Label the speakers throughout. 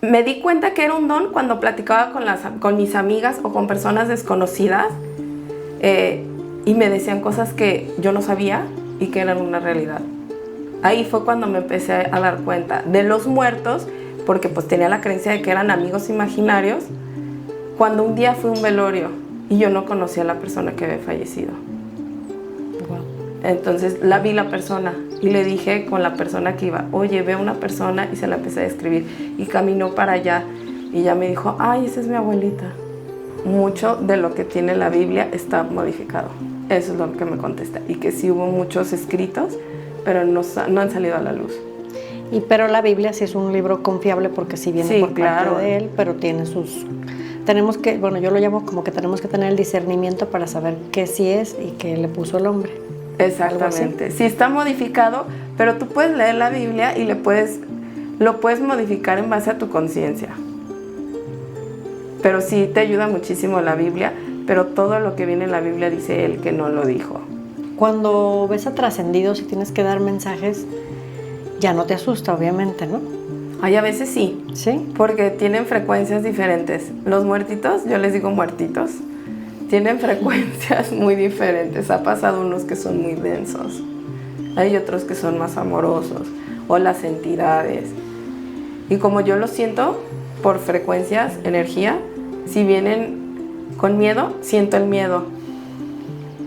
Speaker 1: me di cuenta que era un don cuando platicaba con mis amigas o con personas desconocidas y me decían cosas que yo no sabía y que eran una realidad. Ahí fue cuando me empecé a dar cuenta de los muertos, porque pues tenía la creencia de que eran amigos imaginarios, cuando un día fue un velorio y yo no conocía a la persona que había fallecido.
Speaker 2: Wow.
Speaker 1: Entonces vi la persona y le dije con la persona que iba, oye, ve a una persona, y se la empecé a describir y caminó para allá y ya me dijo, ay, esa es mi abuelita. Mucho de lo que tiene la Biblia está modificado. Eso es lo que me contesta, y que sí hubo muchos escritos, pero no han salido a la luz.
Speaker 2: Pero la Biblia sí es un libro confiable porque sí viene por parte de él, pero tiene sus... Tenemos que, bueno, yo lo llamo como que tenemos que tener el discernimiento para saber qué sí es y qué le puso el hombre.
Speaker 1: Exactamente. Sí está modificado, pero tú puedes leer la Biblia y lo puedes modificar en base a tu conciencia. Pero sí te ayuda muchísimo la Biblia, pero todo lo que viene en la Biblia dice él que no lo dijo.
Speaker 2: Cuando ves a trascendidos y tienes que dar mensajes, ya no te asusta, obviamente, ¿no?
Speaker 1: Ay, a veces sí.
Speaker 2: ¿Sí?
Speaker 1: Porque tienen frecuencias diferentes. Los muertitos, yo les digo muertitos, tienen frecuencias muy diferentes. Ha pasado unos que son muy densos. Hay otros que son más amorosos. O las entidades. Y como yo lo siento por frecuencias, energía, si vienen con miedo, siento el miedo.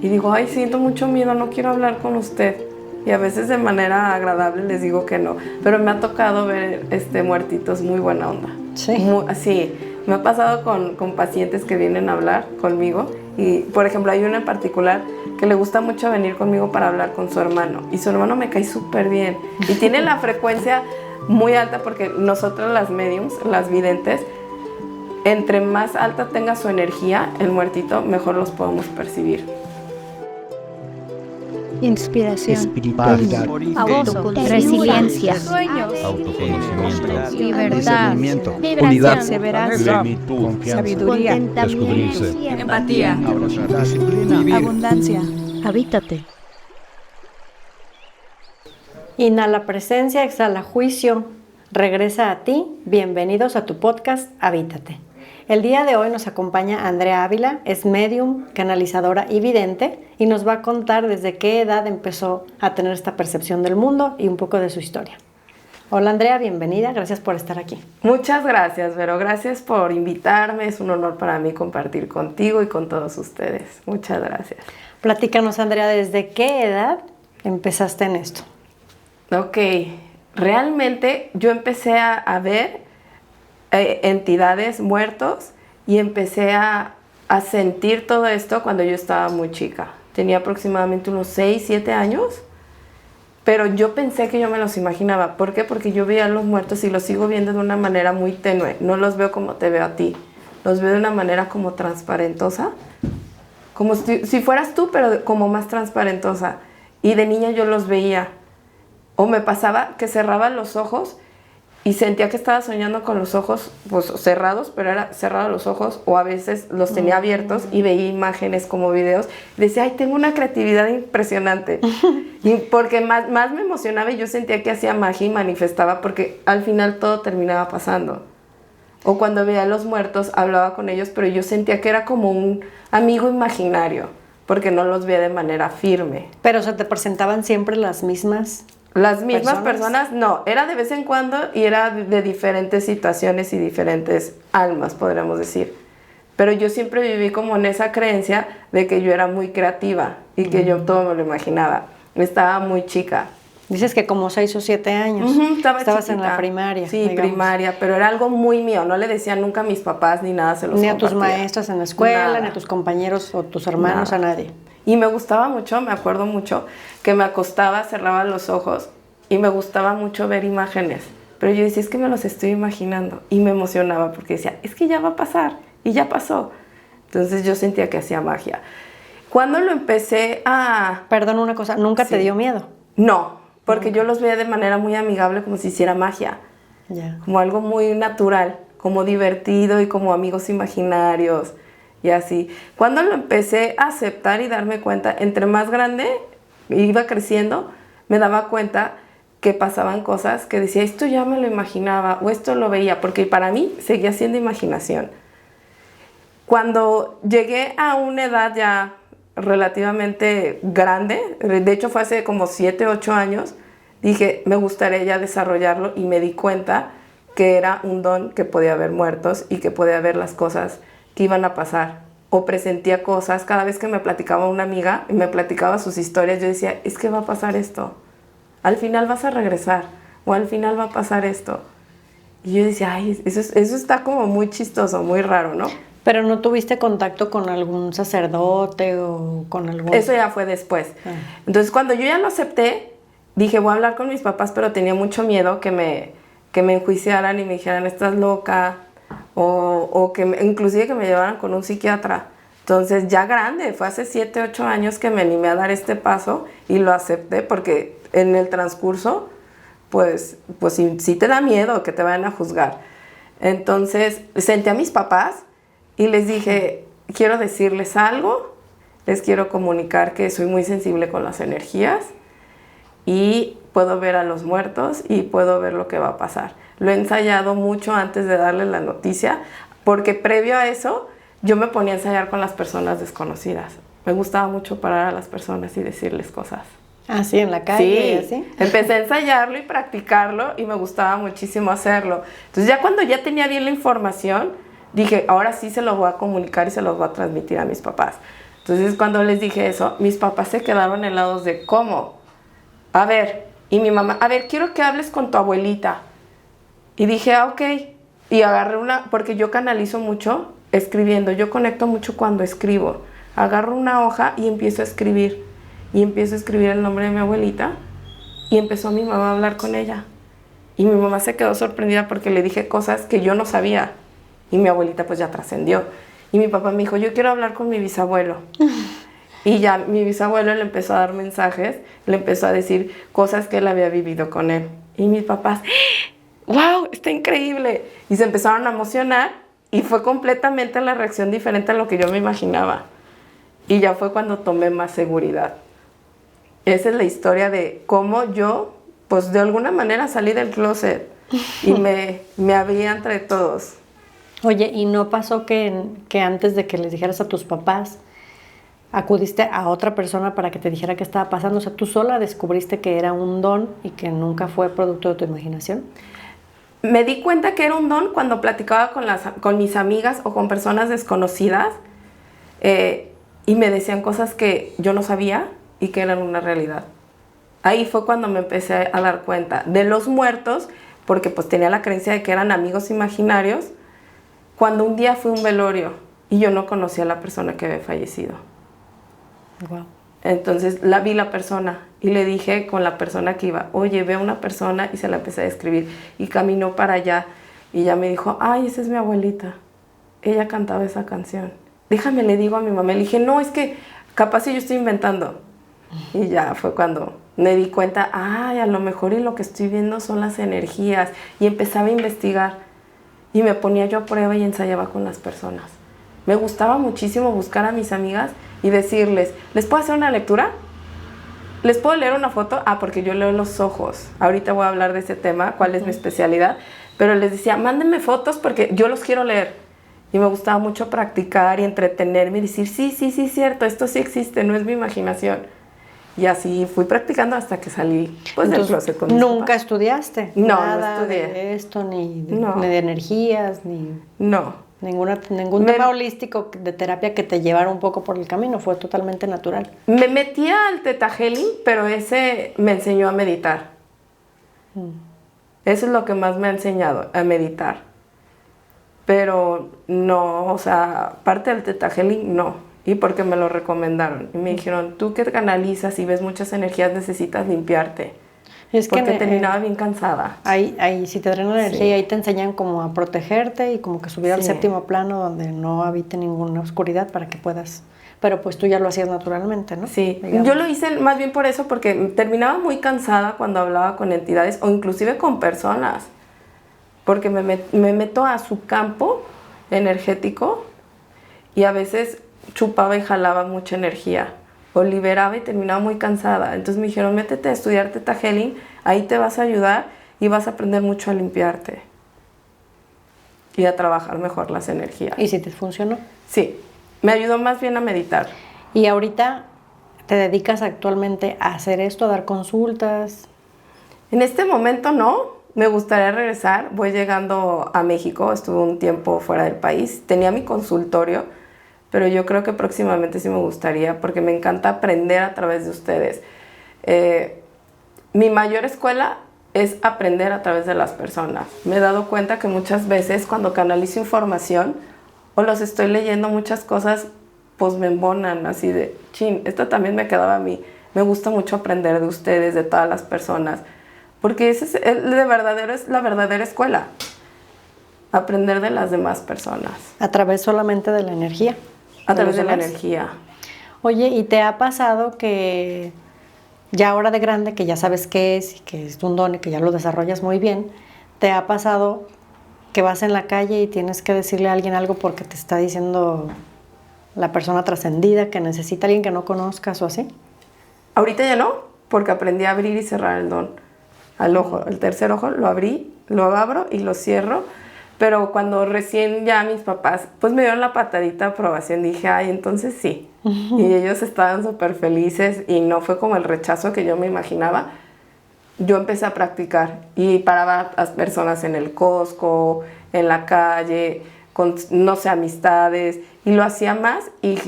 Speaker 1: Y digo, ay, siento mucho miedo, no quiero hablar con usted. Y a veces de manera agradable les digo que no. Pero me ha tocado ver muertitos muy buena onda.
Speaker 2: Sí.
Speaker 1: Sí, me ha pasado con pacientes que vienen a hablar conmigo. Y, por ejemplo, hay una en particular que le gusta mucho venir conmigo para hablar con su hermano. Y su hermano me cae súper bien. Y tiene la frecuencia muy alta porque nosotros las mediums, las videntes, entre más alta tenga su energía, el muertito, mejor los podemos percibir.
Speaker 3: Inspiración,
Speaker 4: espiritualidad,
Speaker 3: resiliencia,
Speaker 5: sueños,
Speaker 4: autoconocimiento,
Speaker 3: libertad,
Speaker 4: discernimiento,
Speaker 5: unidad,
Speaker 3: perseverancia,
Speaker 4: confianza,
Speaker 3: sabiduría,
Speaker 4: descubrirse,
Speaker 5: empatía,
Speaker 4: disciplina,
Speaker 5: abundancia.
Speaker 3: Habítate.
Speaker 2: Inhala presencia, exhala juicio, regresa a ti. Bienvenidos a tu podcast Habítate. El día de hoy nos acompaña Andrea Ávila, es medium, canalizadora y vidente, y nos va a contar desde qué edad empezó a tener esta percepción del mundo y un poco de su historia. Hola Andrea, bienvenida, gracias por estar aquí.
Speaker 1: Muchas gracias, Vero, gracias por invitarme, es un honor para mí compartir contigo y con todos ustedes. Muchas gracias.
Speaker 2: Platícanos, Andrea, ¿desde qué edad empezaste en esto?
Speaker 1: Ok, realmente yo empecé a ver entidades muertos y empecé a sentir todo esto cuando yo estaba muy chica. Tenía aproximadamente unos 6, 7 años, pero yo pensé que yo me los imaginaba. ¿Por qué? Porque yo veía a los muertos y los sigo viendo de una manera muy tenue. No los veo como te veo a ti. Los veo de una manera como transparentosa. Como si fueras tú, pero como más transparentosa. Y de niña yo los veía. O me pasaba que cerraba los ojos y sentía que estaba soñando con los ojos pues, cerrados, pero era cerrados los ojos, o a veces los tenía abiertos y veía imágenes como videos. Decía, ay, tengo una creatividad impresionante. Y porque más me emocionaba y yo sentía que hacía magia y manifestaba, porque al final todo terminaba pasando. O cuando veía a los muertos, hablaba con ellos, pero yo sentía que era como un amigo imaginario, porque no los veía de manera firme.
Speaker 2: Pero se te presentaban siempre las mismas...
Speaker 1: Las mismas personas, no, era de vez en cuando y era de diferentes situaciones y diferentes almas, podríamos decir. Pero yo siempre viví como en esa creencia de que yo era muy creativa y que yo todo me lo imaginaba. Estaba muy chica.
Speaker 2: Dices que como 6 o 7 años. Estabas
Speaker 1: chiquita.
Speaker 2: En la primaria.
Speaker 1: Sí,
Speaker 2: digamos.
Speaker 1: primaria, pero era algo muy mío. No le decía nunca a mis papás ni nada, se los
Speaker 2: compartía. Ni a tus
Speaker 1: compartía.
Speaker 2: maestras en la escuela,
Speaker 1: Nada.
Speaker 2: ni a tus compañeros o tus hermanos,
Speaker 1: Nada.
Speaker 2: a nadie.
Speaker 1: Y me gustaba mucho, me acuerdo mucho, que me acostaba, cerraba los ojos y me gustaba mucho ver imágenes. Pero yo decía, es que me los estoy imaginando. Y me emocionaba porque decía, es que ya va a pasar. Y ya pasó. Entonces yo sentía que hacía magia. Cuando lo empecé a...
Speaker 2: Perdón, una cosa, ¿nunca
Speaker 1: Sí.
Speaker 2: te dio miedo?
Speaker 1: No, porque yo los veía de manera muy amigable, como si hiciera magia.
Speaker 2: Ya.
Speaker 1: Como algo muy natural, como divertido y como amigos imaginarios y así. Cuando lo empecé a aceptar y darme cuenta, entre más grande iba creciendo, me daba cuenta que pasaban cosas que decía, esto ya me lo imaginaba o esto lo veía, porque para mí seguía siendo imaginación. Cuando llegué a una edad ya relativamente grande, de hecho fue hace como 7, 8 años, dije, me gustaría ya desarrollarlo y me di cuenta que era un don que podía ver muertos y que podía ver las cosas que iban a pasar. O presentía cosas, cada vez que me platicaba una amiga y me platicaba sus historias, yo decía, es que va a pasar esto. Al final vas a regresar o al final va a pasar esto. Y yo decía, ay, eso está como muy chistoso, muy raro, ¿no?
Speaker 2: ¿Pero no tuviste contacto con algún sacerdote o con algún...?
Speaker 1: Eso ya fue después. Entonces, cuando yo ya lo acepté, dije, voy a hablar con mis papás, pero tenía mucho miedo que me enjuiciaran y me dijeran, estás loca, o que inclusive que me llevaran con un psiquiatra. Entonces, ya grande, fue hace 7, 8 años que me animé a dar este paso y lo acepté porque en el transcurso, pues sí te da miedo que te vayan a juzgar. Entonces, senté a mis papás y les dije, quiero decirles algo, les quiero comunicar que soy muy sensible con las energías y puedo ver a los muertos y puedo ver lo que va a pasar. Lo he ensayado mucho antes de darles la noticia, porque previo a eso yo me ponía a ensayar con las personas desconocidas. Me gustaba mucho parar a las personas y decirles cosas.
Speaker 2: Ah, sí, en la calle,
Speaker 1: Sí,
Speaker 2: ¿así?
Speaker 1: empecé a ensayarlo y practicarlo y me gustaba muchísimo hacerlo. Entonces ya cuando ya tenía bien la información, dije, ahora sí se lo voy a comunicar y se los voy a transmitir a mis papás. Entonces cuando les dije eso, mis papás se quedaron helados de ¿cómo? A ver, y mi mamá, a ver, quiero que hables con tu abuelita. Y dije, ok. Y agarré porque yo canalizo mucho escribiendo, yo conecto mucho cuando escribo. Agarro una hoja y empiezo a escribir. Y empiezo a escribir el nombre de mi abuelita. Y empezó mi mamá a hablar con ella. Y mi mamá se quedó sorprendida porque le dije cosas que yo no sabía. Y mi abuelita pues ya trascendió. Y mi papá me dijo, yo quiero hablar con mi bisabuelo. Y ya mi bisabuelo le empezó a dar mensajes, le empezó a decir cosas que él había vivido con él. Y mis papás, ¡wow! Está increíble. Y se empezaron a emocionar y fue completamente la reacción diferente a lo que yo me imaginaba. Y ya fue cuando tomé más seguridad. Esa es la historia de cómo yo, pues de alguna manera salí del closet y me abrí entre todos.
Speaker 2: Oye, ¿y no pasó que antes de que les dijeras a tus papás, acudiste a otra persona para que te dijera qué estaba pasando? O sea, ¿tú sola descubriste que era un don y que nunca fue producto de tu imaginación?
Speaker 1: Me di cuenta que era un don cuando platicaba con mis amigas o con personas desconocidas y me decían cosas que yo no sabía y que eran una realidad. Ahí fue cuando me empecé a dar cuenta de los muertos, porque pues tenía la creencia de que eran amigos imaginarios, cuando un día fue un velorio y yo no conocía a la persona que había fallecido.
Speaker 2: Wow.
Speaker 1: Entonces vi la persona y le dije con la persona que iba, oye, ve a una persona, y se la empecé a describir y caminó para allá y ya me dijo, ay, esa es mi abuelita, ella cantaba esa canción, déjame, le digo a mi mamá. Le dije, no, es que capaz si yo estoy inventando. Y ya fue cuando me di cuenta, ay, a lo mejor y lo que estoy viendo son las energías, y empezaba a investigar y me ponía yo a prueba y ensayaba con las personas. Me gustaba muchísimo buscar a mis amigas y decirles, ¿les puedo hacer una lectura? ¿Les puedo leer una foto? Ah, porque yo leo los ojos. Ahorita voy a hablar de ese tema, cuál es mi especialidad. Pero les decía, mándenme fotos porque yo los quiero leer. Y me gustaba mucho practicar y entretenerme y decir, sí, cierto, esto sí existe, no es mi imaginación. Y así fui practicando hasta que salí pues, del closet con mis
Speaker 2: ¿Nunca
Speaker 1: papás.
Speaker 2: estudiaste?
Speaker 1: No,
Speaker 2: nada
Speaker 1: no estudié.
Speaker 2: de esto, ni
Speaker 1: No.
Speaker 2: de energías, ni
Speaker 1: No.
Speaker 2: ningún tema holístico de terapia que te llevara un poco por el camino. Fue totalmente natural.
Speaker 1: Me metía al Theta Healing, pero ese me enseñó a meditar. Eso es lo que más me ha enseñado, a meditar. Pero no, o sea, parte del Theta Healing, no. Y porque me lo recomendaron. Y me dijeron, tú que canalizas y ves muchas energías, necesitas limpiarte.
Speaker 2: Es que
Speaker 1: porque terminaba bien cansada.
Speaker 2: Ahí sí te drenan la energía,
Speaker 1: Sí.
Speaker 2: y ahí te enseñan como a protegerte y como que subir al
Speaker 1: Sí.
Speaker 2: séptimo plano donde no habite ninguna oscuridad para que puedas... Pero pues tú ya lo hacías naturalmente, ¿no?
Speaker 1: Sí,
Speaker 2: Digamos.
Speaker 1: yo lo hice más bien por eso, porque terminaba muy cansada cuando hablaba con entidades o inclusive con personas. Porque me meto a su campo energético y a veces chupaba y jalaba mucha energía. o liberaba y terminaba muy cansada. Entonces me dijeron, métete a estudiar Theta Healing, ahí te vas a ayudar y vas a aprender mucho a limpiarte y a trabajar mejor las energías.
Speaker 2: ¿Y si te funcionó?
Speaker 1: Sí, me ayudó más bien a meditar.
Speaker 2: ¿Y ahorita te dedicas actualmente a hacer esto, a dar consultas?
Speaker 1: En este momento no, me gustaría regresar. Voy llegando a México, estuve un tiempo fuera del país, tenía mi consultorio, pero yo creo que próximamente sí me gustaría porque me encanta aprender a través de ustedes. Mi mayor escuela es aprender a través de las personas. Me he dado cuenta que muchas veces cuando canalizo información o los estoy leyendo muchas cosas, pues me embonan así de, chin, esto también me quedaba a mí. Me gusta mucho aprender de ustedes, de todas las personas, porque ese es la verdadera escuela. Aprender de las demás personas.
Speaker 2: A través solamente de la energía.
Speaker 1: A través de la
Speaker 2: demás.
Speaker 1: energía.
Speaker 2: Oye, ¿y te ha pasado que ya ahora de grande, que ya sabes qué es y que es un don y que ya lo desarrollas muy bien, te ha pasado que vas en la calle y tienes que decirle a alguien algo porque te está diciendo la persona trascendida que necesita a alguien que no conozcas o así?
Speaker 1: Ahorita ya no, porque aprendí a abrir y cerrar el don. Al ojo, el tercer ojo lo abrí, lo abro y lo cierro. Pero cuando recién ya mis papás, pues me dieron la patadita de aprobación, dije, ay, entonces sí. Y ellos estaban súper felices y no fue como el rechazo que yo me imaginaba. Yo empecé a practicar y paraba a personas en el Costco, en la calle, con, no sé, amistades, y lo hacía más y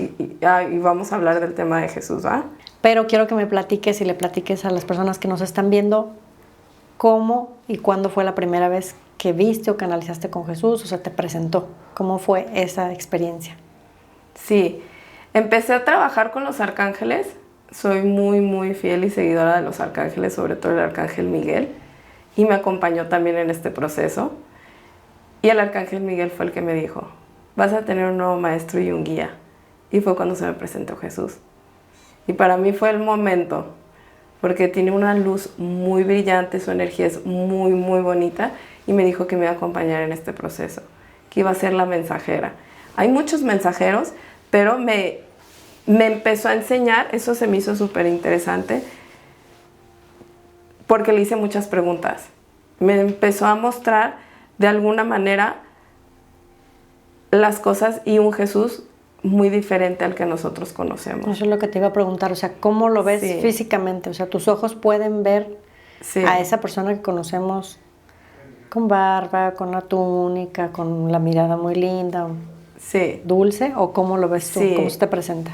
Speaker 1: vamos a hablar del tema de Jesús, ¿va?
Speaker 2: Pero quiero que me platiques y le platiques a las personas que nos están viendo cómo y cuándo fue la primera vez que viste o canalizaste con Jesús, o sea, te presentó. ¿Cómo fue esa experiencia?
Speaker 1: Sí, empecé a trabajar con los arcángeles. Soy muy, muy fiel y seguidora de los arcángeles, sobre todo el arcángel Miguel, y me acompañó también en este proceso. Y el arcángel Miguel fue el que me dijo, vas a tener un nuevo maestro y un guía. Y fue cuando se me presentó Jesús. Y para mí fue el momento, porque tiene una luz muy brillante, su energía es muy, muy bonita, y me dijo que me iba a acompañar en este proceso, que iba a ser la mensajera. Hay muchos mensajeros, pero me empezó a enseñar, eso se me hizo súper interesante, porque le hice muchas preguntas. Me empezó a mostrar de alguna manera las cosas y un Jesús muy diferente al que nosotros conocemos.
Speaker 2: Eso es lo que te iba a preguntar, o sea, ¿cómo lo ves
Speaker 1: Sí.
Speaker 2: físicamente? O sea, tus ojos pueden ver
Speaker 1: Sí.
Speaker 2: a esa persona que conocemos con barba, con la túnica, con la mirada muy linda,
Speaker 1: Sí.
Speaker 2: dulce, ¿o cómo lo ves tú?
Speaker 1: Sí.
Speaker 2: ¿Cómo se te presenta?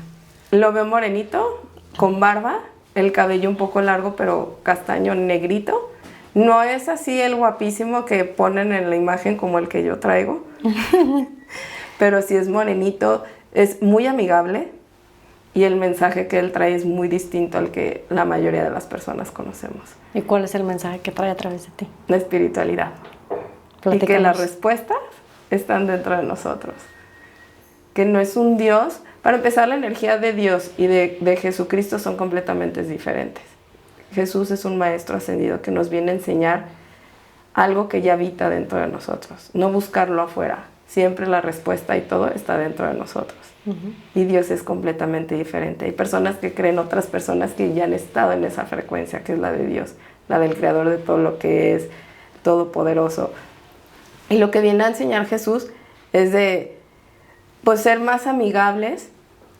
Speaker 1: Lo veo morenito, con barba, el cabello un poco largo, pero castaño negrito. No es así el guapísimo que ponen en la imagen como el que yo traigo, pero sí es morenito, es muy amigable y el mensaje que él trae es muy distinto al que la mayoría de las personas conocemos.
Speaker 2: ¿Y cuál es el mensaje que trae a través de ti?
Speaker 1: La espiritualidad. Y que
Speaker 2: Platícanos.
Speaker 1: las respuestas están dentro de nosotros. Que no es un Dios. Para empezar, la energía de Dios y de Jesucristo son completamente diferentes. Jesús es un maestro ascendido que nos viene a enseñar algo que ya habita dentro de nosotros. No buscarlo afuera. Siempre la respuesta y todo está dentro de nosotros. Y Dios es completamente diferente. Hay personas que creen, otras personas que ya han estado en esa frecuencia, que es la de Dios, la del creador de todo lo que es, todopoderoso. Y lo que viene a enseñar Jesús es de, pues, ser más amigables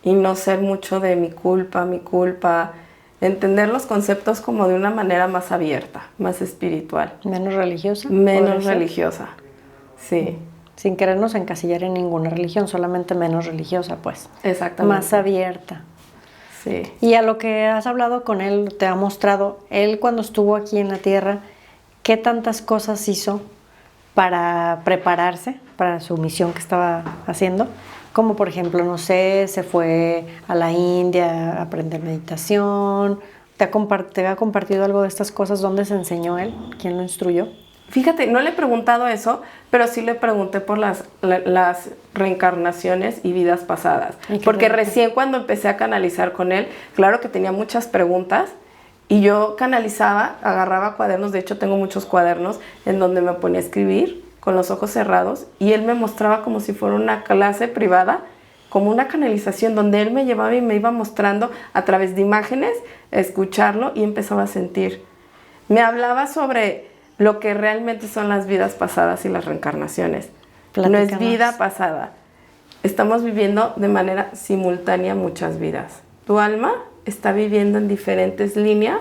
Speaker 1: y no ser mucho de mi culpa, entender los conceptos como de una manera más abierta, más espiritual.
Speaker 2: ¿Menos religiosa?
Speaker 1: Menos
Speaker 2: ¿Podría ser?
Speaker 1: religiosa, sí.
Speaker 2: Sin querernos encasillar en ninguna religión, solamente menos religiosa, pues.
Speaker 1: Exactamente.
Speaker 2: Más abierta.
Speaker 1: Sí.
Speaker 2: Y a lo que has hablado con él, te ha mostrado, él cuando estuvo aquí en la Tierra, ¿qué tantas cosas hizo para prepararse para su misión que estaba haciendo? Como por ejemplo, no sé, se fue a la India a aprender meditación. ¿Te ha compartido algo de estas cosas? ¿Dónde se enseñó él? ¿Quién lo instruyó?
Speaker 1: Fíjate, no le he preguntado eso, pero sí le pregunté por las reencarnaciones y vidas pasadas.
Speaker 2: Ay, qué
Speaker 1: Porque
Speaker 2: bonito.
Speaker 1: recién cuando empecé a canalizar con él, claro que tenía muchas preguntas y yo canalizaba, agarraba cuadernos, de hecho tengo muchos cuadernos en donde me ponía a escribir con los ojos cerrados y él me mostraba como si fuera una clase privada como una canalización donde él me llevaba y me iba mostrando a través de imágenes, escucharlo y empezaba a sentir. Me hablaba sobre lo que realmente son las vidas pasadas y las reencarnaciones. No es
Speaker 2: Platícanos.
Speaker 1: vida pasada. Estamos viviendo de manera simultánea muchas vidas. Tu alma está viviendo en diferentes líneas,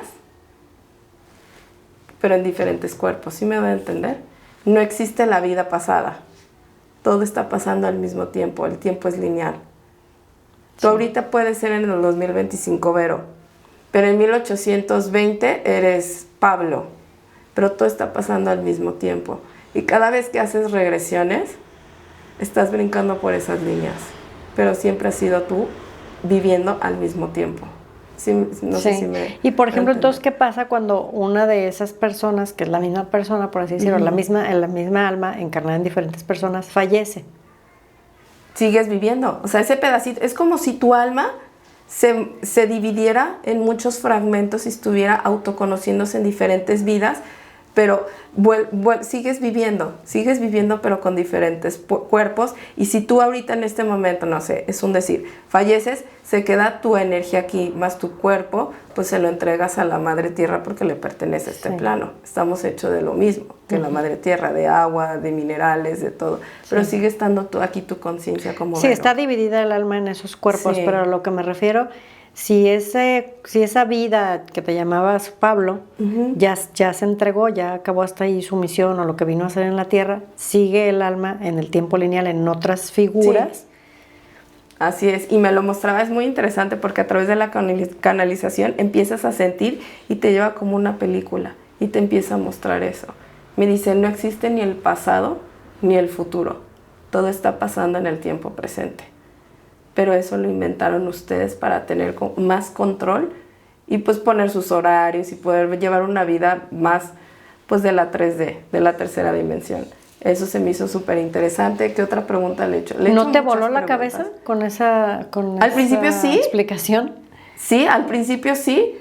Speaker 1: pero en diferentes cuerpos. ¿Sí me voy a entender? No existe la vida pasada. Todo está pasando al mismo tiempo. El tiempo es lineal. Tú ahorita puedes ser en el 2025 Vero, pero en 1820 eres Pablo. Pero todo está pasando al mismo tiempo. Y cada vez que haces regresiones, estás brincando por esas líneas. Pero siempre has sido tú viviendo al mismo tiempo. Sí, no sé
Speaker 2: Sí.
Speaker 1: si me...
Speaker 2: Y por ejemplo,
Speaker 1: me
Speaker 2: entonces, ¿qué pasa cuando una de esas personas, que es la misma persona, por así decirlo, la misma alma encarnada en diferentes personas, fallece?
Speaker 1: Sigues viviendo. O sea, ese pedacito, es como si tu alma se dividiera en muchos fragmentos y estuviera autoconociéndose en diferentes vidas, pero sigues viviendo pero con diferentes cuerpos. Y si tú ahorita en este momento, no sé, es un decir, falleces, se queda tu energía aquí, más tu cuerpo, pues se lo entregas a la Madre Tierra porque le pertenece a este plano. Estamos hechos de lo mismo que la Madre Tierra, de agua, de minerales, de todo. Pero sigue estando aquí tu conciencia como
Speaker 2: Sí,
Speaker 1: Vero.
Speaker 2: está dividida el alma en esos cuerpos,
Speaker 1: Sí.
Speaker 2: pero a lo que me refiero, si esa vida que te llamabas Pablo ya se entregó, ya acabó hasta ahí su misión o lo que vino a hacer en la tierra, sigue el alma en el tiempo lineal en otras figuras.
Speaker 1: Sí. Así es, y me lo mostraba, es muy interesante porque a través de la canalización empiezas a sentir y te lleva como una película y te empieza a mostrar eso. Me dice, no existe ni el pasado ni el futuro, todo está pasando en el tiempo presente. Pero eso lo inventaron ustedes para tener más control y pues poner sus horarios y poder llevar una vida más pues de la 3D, de la tercera dimensión. Eso se me hizo súper interesante. ¿Qué otra pregunta le he hecho?
Speaker 2: ¿No te voló la cabeza con esa
Speaker 1: Al principio sí.
Speaker 2: explicación?
Speaker 1: Sí, al principio sí,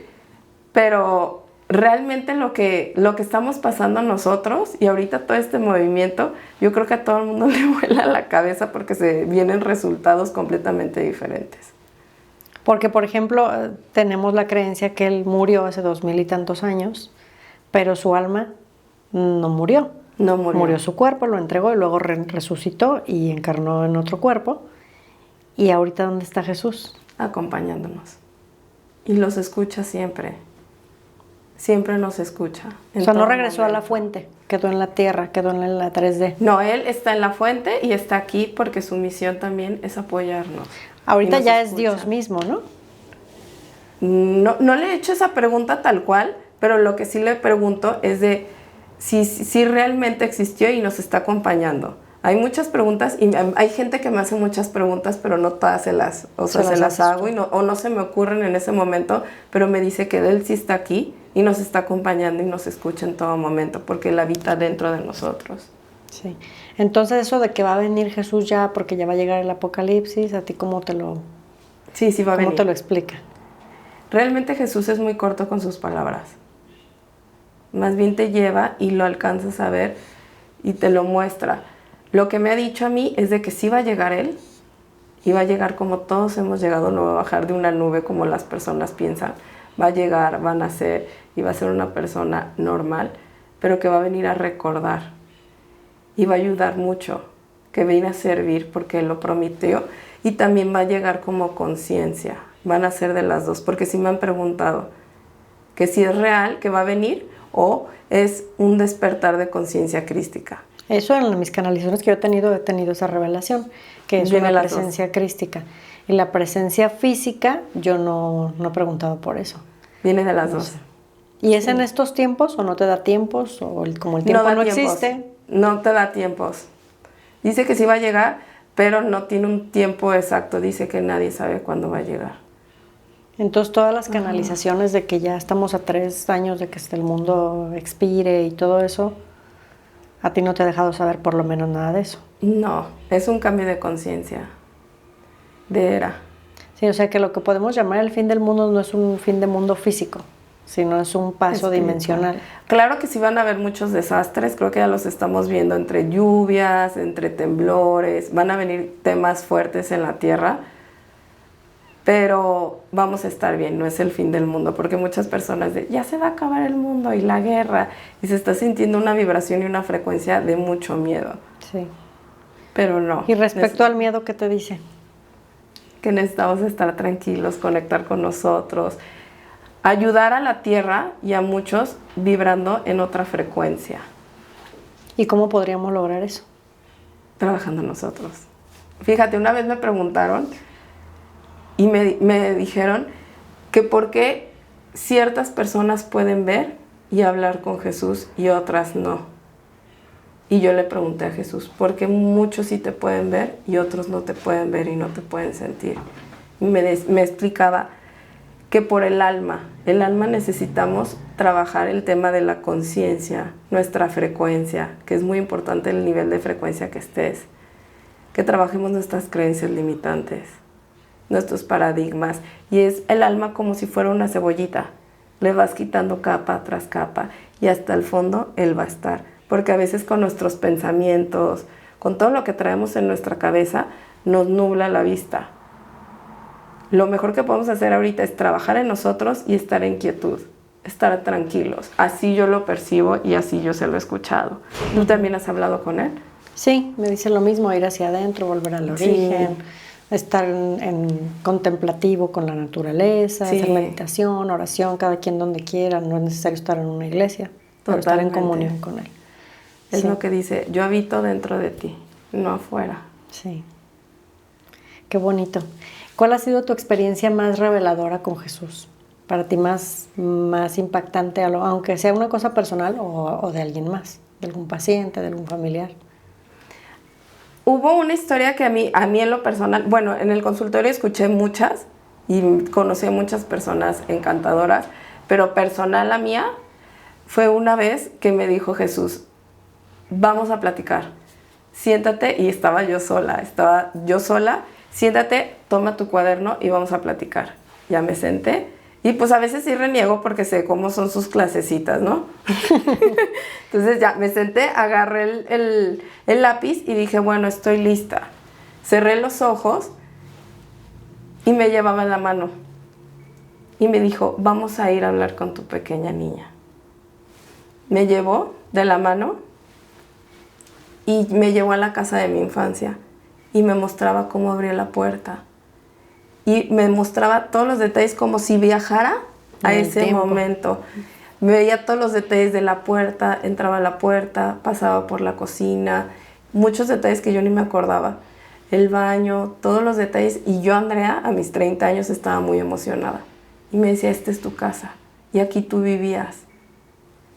Speaker 1: pero realmente lo que estamos pasando nosotros y ahorita todo este movimiento, yo creo que a todo el mundo le vuela la cabeza porque se vienen resultados completamente diferentes.
Speaker 2: Porque, por ejemplo, tenemos la creencia que él murió hace 2000 y tantos años, pero su alma no murió.
Speaker 1: No murió.
Speaker 2: Murió su cuerpo, lo entregó y luego resucitó y encarnó en otro cuerpo. ¿Y ahorita dónde está Jesús?
Speaker 1: Acompañándonos. Y los escucha siempre. Siempre nos escucha.
Speaker 2: O sea, no regresó a la fuente, quedó en la tierra, quedó en la 3D.
Speaker 1: No, él está en la fuente y está aquí porque su misión también es apoyarnos.
Speaker 2: Ahorita
Speaker 1: Y nos
Speaker 2: ya es
Speaker 1: escucha.
Speaker 2: Dios mismo, ¿no?
Speaker 1: No le he hecho esa pregunta tal cual, pero lo que sí le pregunto es de si realmente existió y nos está acompañando. Hay muchas preguntas y hay gente que me hace muchas preguntas, pero no todas se las hago o no se me ocurren en ese momento, pero me dice que él sí está aquí y nos está acompañando y nos escucha en todo momento porque él habita dentro de nosotros.
Speaker 2: Sí. Entonces eso de que va a venir Jesús ya porque ya va a llegar el apocalipsis, ¿a ti cómo te lo explica?
Speaker 1: Realmente Jesús es muy corto con sus palabras. Más bien te lleva y lo alcanzas a ver y te lo muestra. Lo que me ha dicho a mí es de que sí va a llegar Él y va a llegar como todos hemos llegado, no va a bajar de una nube como las personas piensan. Va a llegar, va a nacer y va a ser una persona normal, pero que va a venir a recordar y va a ayudar mucho, que viene a servir porque Él lo prometió y también va a llegar como conciencia. Van a ser de las dos, porque sí me han preguntado que si es real que va a venir o es un despertar de conciencia crística.
Speaker 2: Eso en mis canalizaciones que yo he tenido esa revelación, que es
Speaker 1: Viene
Speaker 2: una
Speaker 1: las
Speaker 2: presencia crística. Y la presencia física, yo no he preguntado por eso.
Speaker 1: Viene de las
Speaker 2: No
Speaker 1: dos.
Speaker 2: sé. ¿Y es en estos tiempos o no te da tiempos? ¿O como el tiempo
Speaker 1: da
Speaker 2: no
Speaker 1: tiempos.
Speaker 2: existe?
Speaker 1: No te da tiempos. Dice que sí va a llegar, pero no tiene un tiempo exacto. Dice que nadie sabe cuándo va a llegar.
Speaker 2: Entonces todas las canalizaciones de que ya estamos a 3 años de que el mundo expire y todo eso, a ti no te ha dejado saber por lo menos nada de eso.
Speaker 1: No, es un cambio de conciencia, de era.
Speaker 2: Sí, o sea que lo que podemos llamar el fin del mundo no es un fin de mundo físico. sino es un paso
Speaker 1: espiritual.
Speaker 2: dimensional.
Speaker 1: Claro que sí van a haber muchos desastres, creo que ya los estamos viendo entre lluvias, entre temblores, van a venir temas fuertes en la tierra, pero vamos a estar bien, no es el fin del mundo, porque muchas personas dicen, ya se va a acabar el mundo y la guerra, y se está sintiendo una vibración y una frecuencia de mucho miedo,
Speaker 2: Sí.
Speaker 1: pero no.
Speaker 2: Y respecto al miedo, ¿qué te dice?
Speaker 1: Que necesitamos estar tranquilos, conectar con nosotros, ayudar a la tierra y a muchos vibrando en otra frecuencia,
Speaker 2: ¿Y cómo podríamos lograr eso?
Speaker 1: trabajando nosotros. Fíjate, una vez me preguntaron y me dijeron que por qué ciertas personas pueden ver y hablar con Jesús y otras no. Y yo le pregunté a Jesús, ¿por qué muchos sí te pueden ver y otros no te pueden ver y no te pueden sentir? Y me explicaba que por el alma necesitamos trabajar el tema de la conciencia, nuestra frecuencia, que es muy importante el nivel de frecuencia que estés, que trabajemos nuestras creencias limitantes, nuestros paradigmas, y es el alma como si fuera una cebollita, le vas quitando capa tras capa y hasta el fondo él va a estar, porque a veces con nuestros pensamientos, con todo lo que traemos en nuestra cabeza, nos nubla la vista. Lo mejor que podemos hacer ahorita es trabajar en nosotros y estar en quietud, estar tranquilos. Así yo lo percibo y así yo se lo he escuchado. ¿Tú también has hablado con él?
Speaker 2: Sí, me dice lo mismo, ir hacia adentro, volver al
Speaker 1: Sí.
Speaker 2: origen, estar en contemplativo con la naturaleza,
Speaker 1: Sí.
Speaker 2: hacer meditación, oración, cada quien donde quiera, no es necesario estar en una iglesia, pero estar en
Speaker 1: Totalmente.
Speaker 2: comunión con él.
Speaker 1: Es
Speaker 2: Sí.
Speaker 1: lo que dice, yo habito dentro de ti, no afuera.
Speaker 2: Sí. Qué bonito. ¿Cuál ha sido tu experiencia más reveladora con Jesús? Para ti más impactante, aunque sea una cosa personal o de alguien más, de algún paciente, de algún familiar.
Speaker 1: Hubo una historia que a mí en lo personal, bueno, en el consultorio escuché muchas y conocí a muchas personas encantadoras, pero personal la mía fue una vez que me dijo Jesús, vamos a platicar, siéntate, y estaba yo sola, siéntate, toma tu cuaderno y vamos a platicar. Ya me senté y pues a veces sí reniego porque sé cómo son sus clasecitas, ¿no? Entonces ya me senté, agarré el lápiz y dije, bueno, estoy lista. Cerré los ojos y me llevaba en la mano. Y me dijo, vamos a ir a hablar con tu pequeña niña. Me llevó de la mano y me llevó a la casa de mi infancia y me mostraba cómo abría la puerta. Y me mostraba todos los detalles como si viajara a
Speaker 2: En el
Speaker 1: ese
Speaker 2: tiempo.
Speaker 1: momento. Me veía todos los detalles de la puerta, entraba a la puerta, pasaba por la cocina, muchos detalles que yo ni me acordaba. El baño, todos los detalles. Y yo, Andrea, a mis 30 años estaba muy emocionada. Y me decía, esta es tu casa y aquí tú vivías.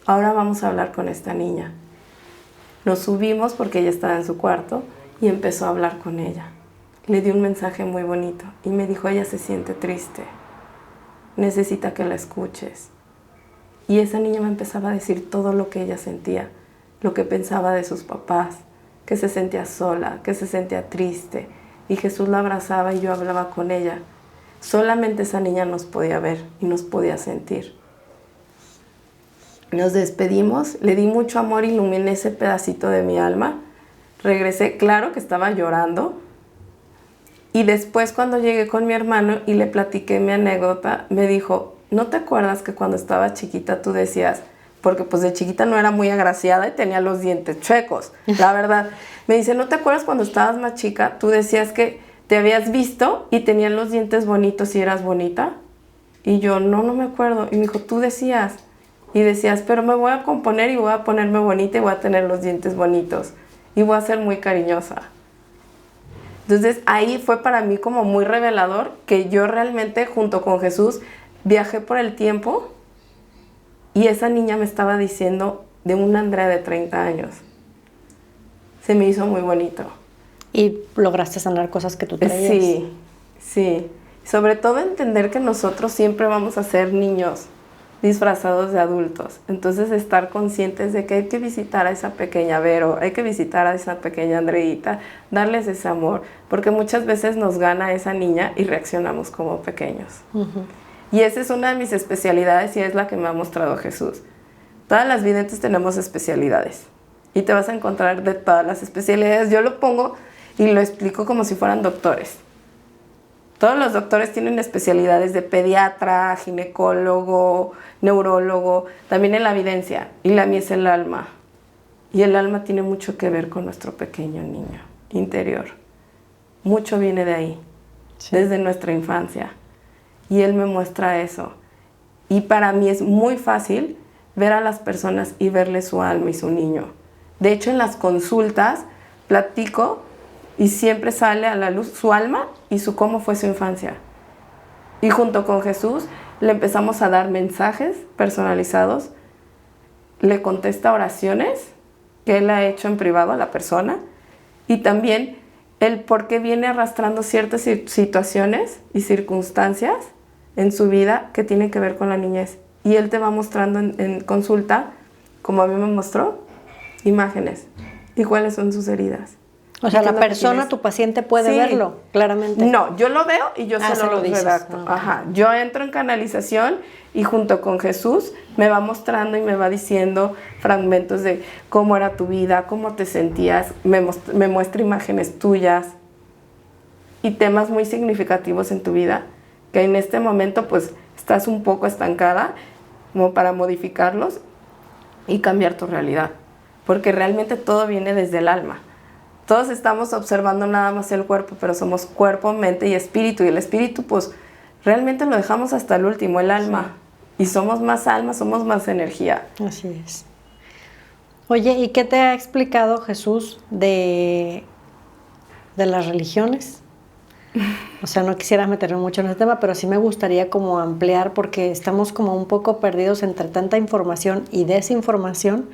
Speaker 1: Ahora vamos a hablar con esta niña. Nos subimos porque ella estaba en su cuarto y empezó a hablar con ella. Le di un mensaje muy bonito y me dijo, ella se siente triste, necesita que la escuches. Y esa niña me empezaba a decir todo lo que ella sentía, lo que pensaba de sus papás, que se sentía sola, que se sentía triste. Y Jesús la abrazaba y yo hablaba con ella. Solamente esa niña nos podía ver y nos podía sentir. Nos despedimos, le di mucho amor, iluminé ese pedacito de mi alma. Regresé, claro que estaba llorando. Y después cuando llegué con mi hermano y le platiqué mi anécdota, me dijo, ¿no te acuerdas que cuando estaba chiquita tú decías, porque pues de chiquita no era muy agraciada y tenía los dientes chuecos, la verdad? Me dice, ¿no te acuerdas cuando estabas más chica? Tú decías que te habías visto y tenías los dientes bonitos y eras bonita. Y yo, no me acuerdo. Y me dijo, tú decías. Y decías, pero me voy a componer y voy a ponerme bonita y voy a tener los dientes bonitos. Y voy a ser muy cariñosa. Entonces ahí fue para mí como muy revelador que yo realmente junto con Jesús viajé por el tiempo y esa niña me estaba diciendo de una Andrea de 30 años. Se me hizo muy bonito.
Speaker 2: Y lograste sanar cosas que tú traías.
Speaker 1: Sí, sí. Sobre todo entender que nosotros siempre vamos a ser niños disfrazados de adultos. Entonces estar conscientes de que hay que visitar a esa pequeña Vero, hay que visitar a esa pequeña Andreita, darles ese amor, porque muchas veces nos gana esa niña y reaccionamos como pequeños.
Speaker 2: Ujú.
Speaker 1: Y esa es una de mis especialidades y es la que me ha mostrado Jesús. Todas las videntes tenemos especialidades y te vas a encontrar de todas las especialidades. Yo lo pongo y lo explico como si fueran doctores. Todos los doctores tienen especialidades de pediatra, ginecólogo, neurólogo, también en la evidencia. Y la mía es el alma. Y el alma tiene mucho que ver con nuestro pequeño niño interior. Mucho viene de ahí, desde nuestra infancia. Y él me muestra eso. Y para mí es muy fácil ver a las personas y verle su alma y su niño. De hecho, en las consultas platico y siempre sale a la luz su alma y cómo fue su infancia. Y junto con Jesús le empezamos a dar mensajes personalizados, le contesta oraciones que él ha hecho en privado a la persona y también el por qué viene arrastrando ciertas situaciones y circunstancias en su vida que tienen que ver con la niñez. Y él te va mostrando en consulta, como a mí me mostró, imágenes y cuáles son sus heridas.
Speaker 2: O sea, la persona, tu paciente, puede verlo, claramente.
Speaker 1: No, yo lo veo y yo solo lo
Speaker 2: dices.
Speaker 1: redacto.
Speaker 2: Okay.
Speaker 1: Ajá. Yo entro en canalización y junto con Jesús me va mostrando y me va diciendo fragmentos de cómo era tu vida, cómo te sentías, me muestra imágenes tuyas y temas muy significativos en tu vida que en este momento pues estás un poco estancada como para modificarlos y cambiar tu realidad. Porque realmente todo viene desde el alma. Todos estamos observando nada más el cuerpo, pero somos cuerpo, mente y espíritu. Y el espíritu, pues, realmente lo dejamos hasta el último, el alma. Sí. Y somos más alma, somos más energía.
Speaker 2: Así es. Oye, ¿y qué te ha explicado Jesús de las religiones? O sea, no quisiera meterme mucho en ese tema, pero sí me gustaría como ampliar, porque estamos como un poco perdidos entre tanta información y desinformación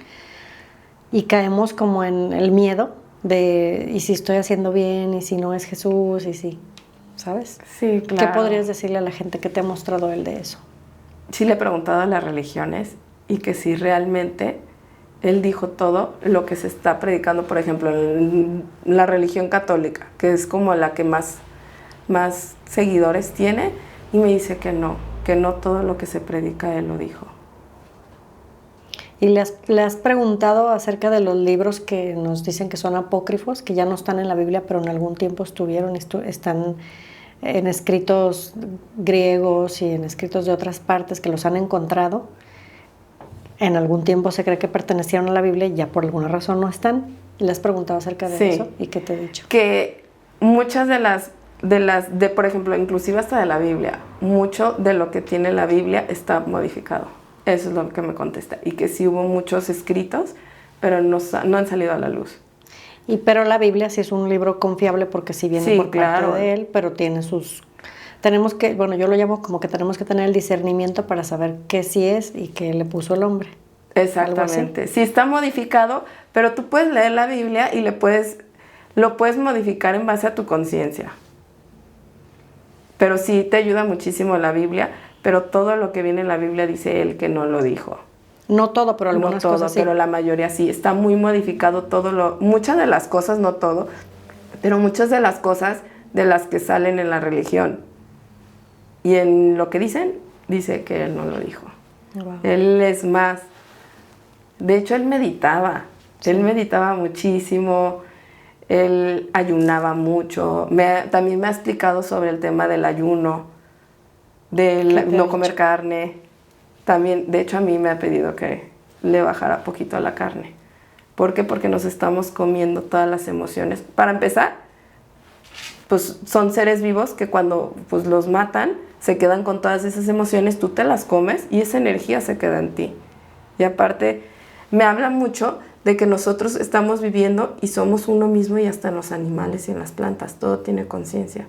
Speaker 2: y caemos como en el miedo de, y si estoy haciendo bien, y si no es Jesús, y si, ¿sabes?
Speaker 1: Sí, claro.
Speaker 2: ¿Qué podrías decirle a la gente que te ha mostrado él de eso?
Speaker 1: Sí le he preguntado a las religiones y que si realmente él dijo todo lo que se está predicando, por ejemplo, en la religión católica, que es como la que más seguidores tiene, y me dice que no todo lo que se predica él lo dijo.
Speaker 2: ¿Y le has preguntado acerca de los libros que nos dicen que son apócrifos, que ya no están en la Biblia, pero en algún tiempo estuvieron, están en escritos griegos y en escritos de otras partes que los han encontrado? En algún tiempo se cree que pertenecieron a la Biblia y ya por alguna razón no están. ¿Le has preguntado acerca de eso? ¿Y qué te he dicho?
Speaker 1: Que muchas de por ejemplo, inclusive hasta de la Biblia, mucho de lo que tiene la Biblia está modificado. Eso es lo que me contesta. Y que sí hubo muchos escritos, pero no han salido a la luz.
Speaker 2: Pero la Biblia sí es un libro confiable porque sí viene por parte de él, pero tiene sus... Tenemos que, bueno, yo lo llamo como que tenemos que tener el discernimiento para saber qué sí es y qué le puso el hombre.
Speaker 1: Exactamente. Sí está modificado, pero tú puedes leer la Biblia y lo puedes modificar en base a tu conciencia. Pero sí te ayuda muchísimo la Biblia, pero todo lo que viene en la Biblia dice él que no lo dijo.
Speaker 2: No todo, pero algunas cosas sí.
Speaker 1: Pero la mayoría sí. Está muy modificado muchas de las cosas, no todo, pero muchas de las cosas de las que salen en la religión. Y en lo que dicen, dice que él no lo dijo. Wow. Él es más. De hecho, él meditaba. Sí. Él meditaba muchísimo. Él ayunaba mucho. También me ha explicado sobre el tema del ayuno, de no comer carne. También, de hecho, a mí me ha pedido que le bajara poquito a la carne. ¿Por qué? Porque nos estamos comiendo todas las emociones. Para empezar, pues son seres vivos que cuando pues, los matan, se quedan con todas esas emociones, tú te las comes y esa energía se queda en ti. Y aparte, me habla mucho de que nosotros estamos viviendo y somos uno mismo y hasta en los animales y en las plantas, todo tiene conciencia.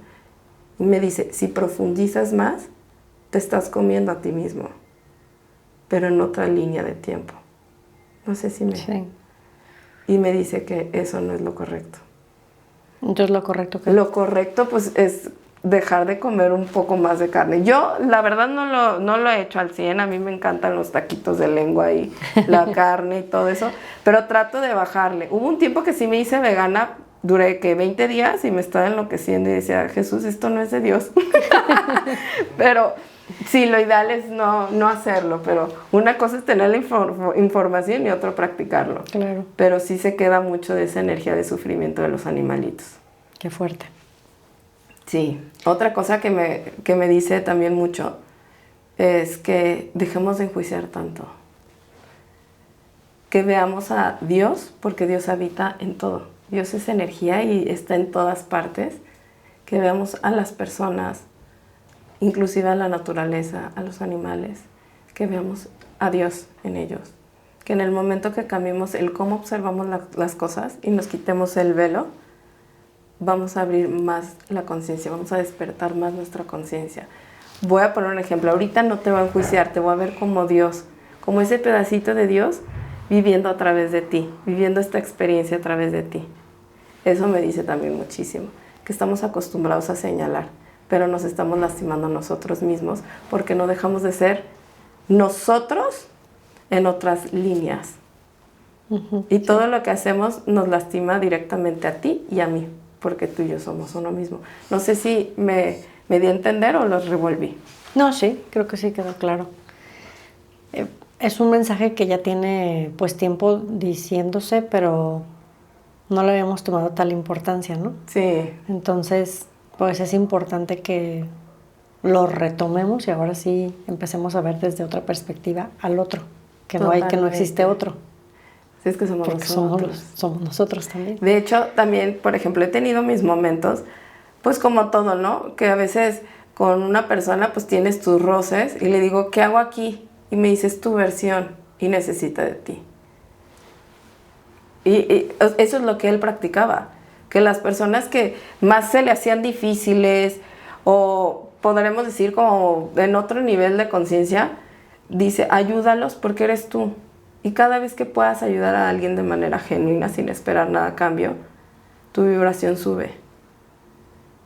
Speaker 1: Y me dice, si profundizas más, te estás comiendo a ti mismo, pero en otra línea de tiempo. No sé si me...
Speaker 2: Sí.
Speaker 1: Y me dice que eso no es lo correcto.
Speaker 2: Entonces, ¿lo correcto qué?
Speaker 1: Lo correcto, pues, es dejar de comer un poco más de carne. Yo, la verdad, no lo he hecho al 100. A mí me encantan los taquitos de lengua y la carne y todo eso, pero trato de bajarle. Hubo un tiempo que sí me hice vegana duré que 20 días y me estaba enloqueciendo y decía, Jesús, esto no es de Dios. Pero sí, lo ideal es no hacerlo, pero una cosa es tener la información y otra practicarlo.
Speaker 2: Claro.
Speaker 1: Pero sí se queda mucho de esa energía de sufrimiento de los animalitos.
Speaker 2: Qué fuerte.
Speaker 1: Sí, otra cosa que me dice también mucho es que dejemos de enjuiciar tanto. Que veamos a Dios, porque Dios habita en todo. Dios es energía y está en todas partes. Que veamos a las personas, inclusive a la naturaleza, a los animales. Que veamos a Dios en ellos. Que en el momento que cambiemos el cómo observamos las cosas y nos quitemos el velo, vamos a abrir más la conciencia, vamos a despertar más nuestra conciencia. Voy a poner un ejemplo. Ahorita no te voy a enjuiciar, te voy a ver como Dios, como ese pedacito de Dios viviendo a través de ti, viviendo esta experiencia a través de ti. Eso me dice también muchísimo, que estamos acostumbrados a señalar, pero nos estamos lastimando a nosotros mismos porque no dejamos de ser nosotros en otras líneas. Y todo lo que hacemos nos lastima directamente a ti y a mí, porque tú y yo somos uno mismo. No sé si me di a entender o los revolví.
Speaker 2: No, sí, creo que sí quedó claro. Es un mensaje que ya tiene pues tiempo diciéndose, pero no le habíamos tomado tal importancia, ¿no?
Speaker 1: Sí.
Speaker 2: Entonces, pues es importante que lo retomemos y ahora sí empecemos a ver desde otra perspectiva al otro, que no existe otro.
Speaker 1: Sí, es que somos
Speaker 2: porque
Speaker 1: nosotros.
Speaker 2: somos nosotros también.
Speaker 1: De hecho, también, por ejemplo, he tenido mis momentos, pues como todo, ¿no? Que a veces con una persona pues tienes tus roces y le digo, ¿qué hago aquí? Y me dices tu versión y necesita de ti. Y eso es lo que él practicaba, que las personas que más se le hacían difíciles o podremos decir como en otro nivel de conciencia, dice, ayúdalos porque eres tú. Y cada vez que puedas ayudar a alguien de manera genuina, sin esperar nada a cambio, tu vibración sube,